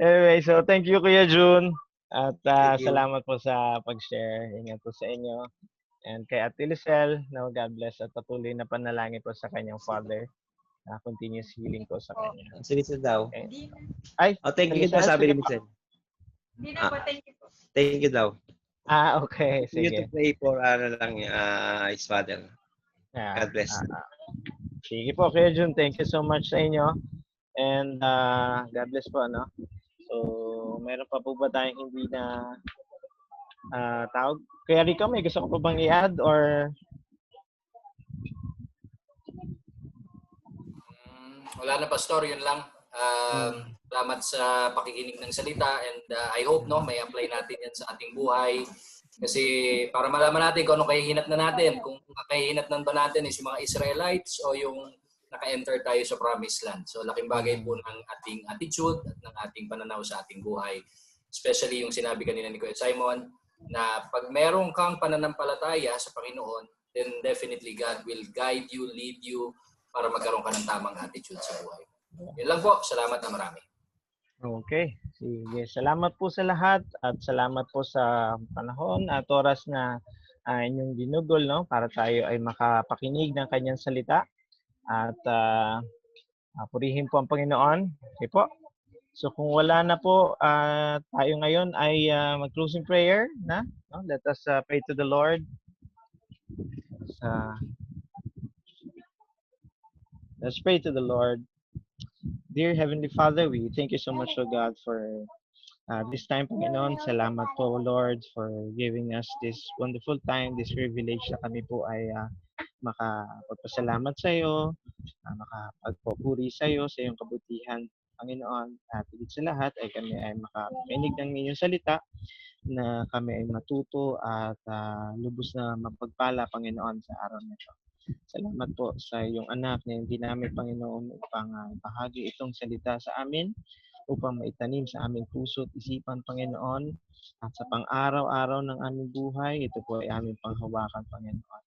Anyway, so thank you, Kuya June. At salamat po sa pag-share. Ingat po sa inyo. And kay Ate Lisel, na God bless at patuloy na panalangin po sa kanyang father. Continuous healing po sa kanya. Si Lisel daw. Okay. Ay, thank you po, sabi ni Lisel. Hindi na po, thank you po. Thank you daw. Okay. Sige. You to pray for his father. God bless. Sige po, Kuya June. Thank you so much sa inyo. And God bless po, So, meron pa po ba tayong hindi na tawag? Kuya Rico, may gusto ko pa bang i-add or? Wala na, Pastor. Yun lang. Salamat sa pakikinig ng salita and I hope may apply natin yan sa ating buhay. Kasi para malaman natin kung ano kahihinat na natin. Kung kahihinat na ba natin is yung mga Israelites o yung naka-enter tayo sa promised land. So laking bagay po ng ating attitude at ng ating pananaw sa ating buhay. Especially yung sinabi kanina ni Kuya Simon na pag meron kang pananampalataya sa Panginoon, then definitely God will guide you, lead you para magkaroon ka ng tamang attitude sa buhay. Yun lang po. Salamat na marami. Okay. Sige. Salamat po sa lahat at salamat po sa panahon at oras na inyong ginugol, para tayo ay makapakinig ng kanyang salita. At purihin po ang Panginoon. Okay po. So kung wala na po, tayo ngayon ay mag-closing prayer na. Let us pray to the Lord. Let's pray to the Lord. Dear Heavenly Father, we thank you so much, O God, for this time, Panginoon. Salamat po, Lord, for giving us this wonderful time, this privilege na kami po ay makapagpasalamat sa iyo, makapagpupuri sa iyo, sa iyong kabutihan, Panginoon. At higit sa lahat ay kami ay makakinig ng inyong salita na kami ay matuto at lubos na mapagpala, Panginoon, sa araw na ito. Salamat po sa iyong anak na hindi namin, Panginoon, upang bahagi itong salita sa amin, upang maitanim sa aming puso at isipan, Panginoon, at sa pang-araw-araw ng aming buhay, ito po ay aming panghawakan, Panginoon.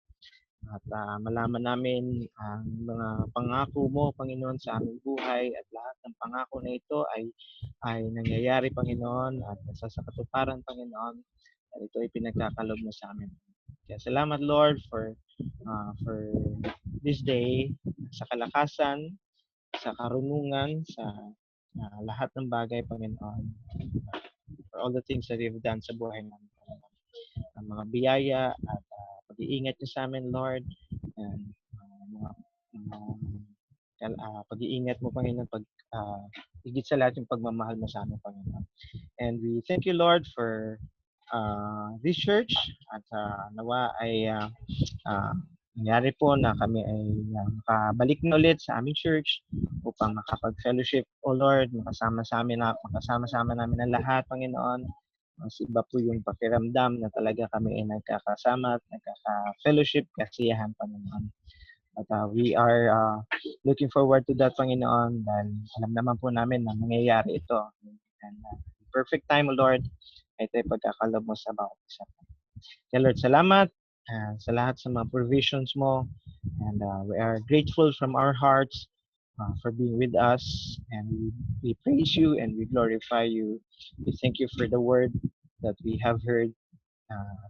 At malaman namin ang mga pangako mo, Panginoon, sa aming buhay at lahat ng pangako na ito ay nangyayari, Panginoon, at nasa sa katuparan, Panginoon, at ito ay pinagkakalob mo sa amin. Kaya salamat, Lord, for this day, sa kalakasan, sa karunungan, sa lahat ng bagay, Panginoon. For all the things that you've done sa buhay namin, Panginoon. Ang mga biyaya at pag-iingat niyo sa amin, Lord. And pag-iingat mo, Panginoon, higit sa lahat yung pagmamahal mo sa amin, Panginoon. And we thank you, Lord, for this church at nawa ay nangyari po na kami ay makabalik na ulit sa aming church upang makapag-fellowship, O Lord, makasama-sama namin ang lahat, Panginoon. Mas iba po yung pakiramdam na talaga kami ay nagkakasama at nagkaka-fellowship, kasiyahan, Panginoon. At we are looking forward to that, Panginoon, dahil alam naman po namin na mangyayari ito. And perfect time, O Lord, ay ito'y pagkakalob mo sa bawat isa. Kaya Lord, salamat sa lahat sa mga provisions mo. And we are grateful from our hearts for being with us. And we praise you and we glorify you. We thank you for the word that we have heard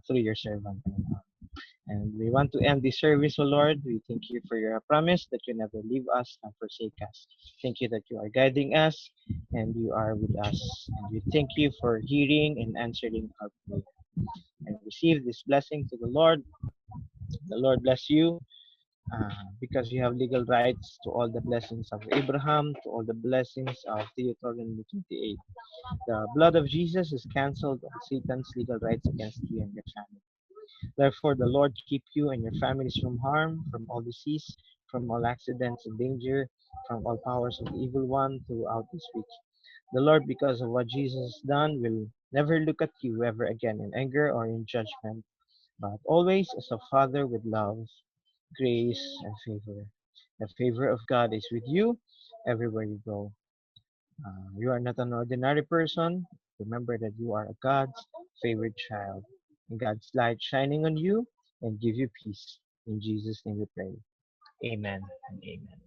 through your servant. And we want to end this service, O Lord. We thank you for your promise that you never leave us and forsake us. Thank you that you are guiding us and you are with us. And we thank you for hearing and answering our prayer. And receive this blessing to the Lord. The Lord bless you because you have legal rights to all the blessings of Abraham, to all the blessings of Deuteronomy 28. The blood of Jesus has canceled all Satan's legal rights against you and your family. Therefore, the Lord keep you and your families from harm, from all disease, from all accidents and danger, from all powers of the evil one throughout this week. The Lord, because of what Jesus has done, will never look at you ever again in anger or in judgment, but always as a father with love, grace, and favor. The favor of God is with you everywhere you go. You are not an ordinary person. Remember that you are a God's favorite child. And God's light shining on you and give you peace. In Jesus' name we pray. Amen and amen.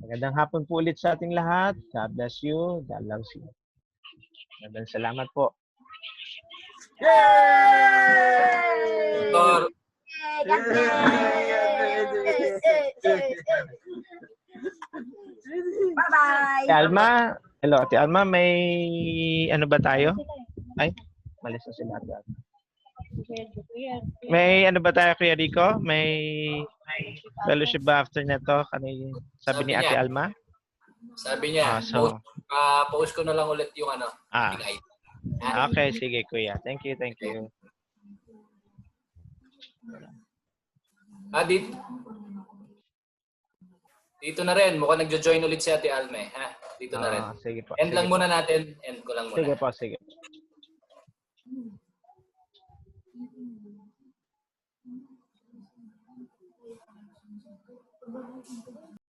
Magandang hapon po ulit sa ating lahat. God bless you. God loves you. Magandang salamat po. Yay! Bye-bye! Ate Alma, hello Ate Alma, may ano ba tayo? Ay, malis na sila Ate Alma. May ano ba tayo, Kuya Rico? May fellowship ba after na to? Sabi ni Ate Alma? Sabi niya, post ko na lang ulit yung ano. Okay, sige Kuya. Thank you. Dito na rin. Mukhang nagjo-join ulit si Ate Alme. Ha? Dito na rin. Sige po. End lang muna natin. End ko lang muna. Sige po, sige.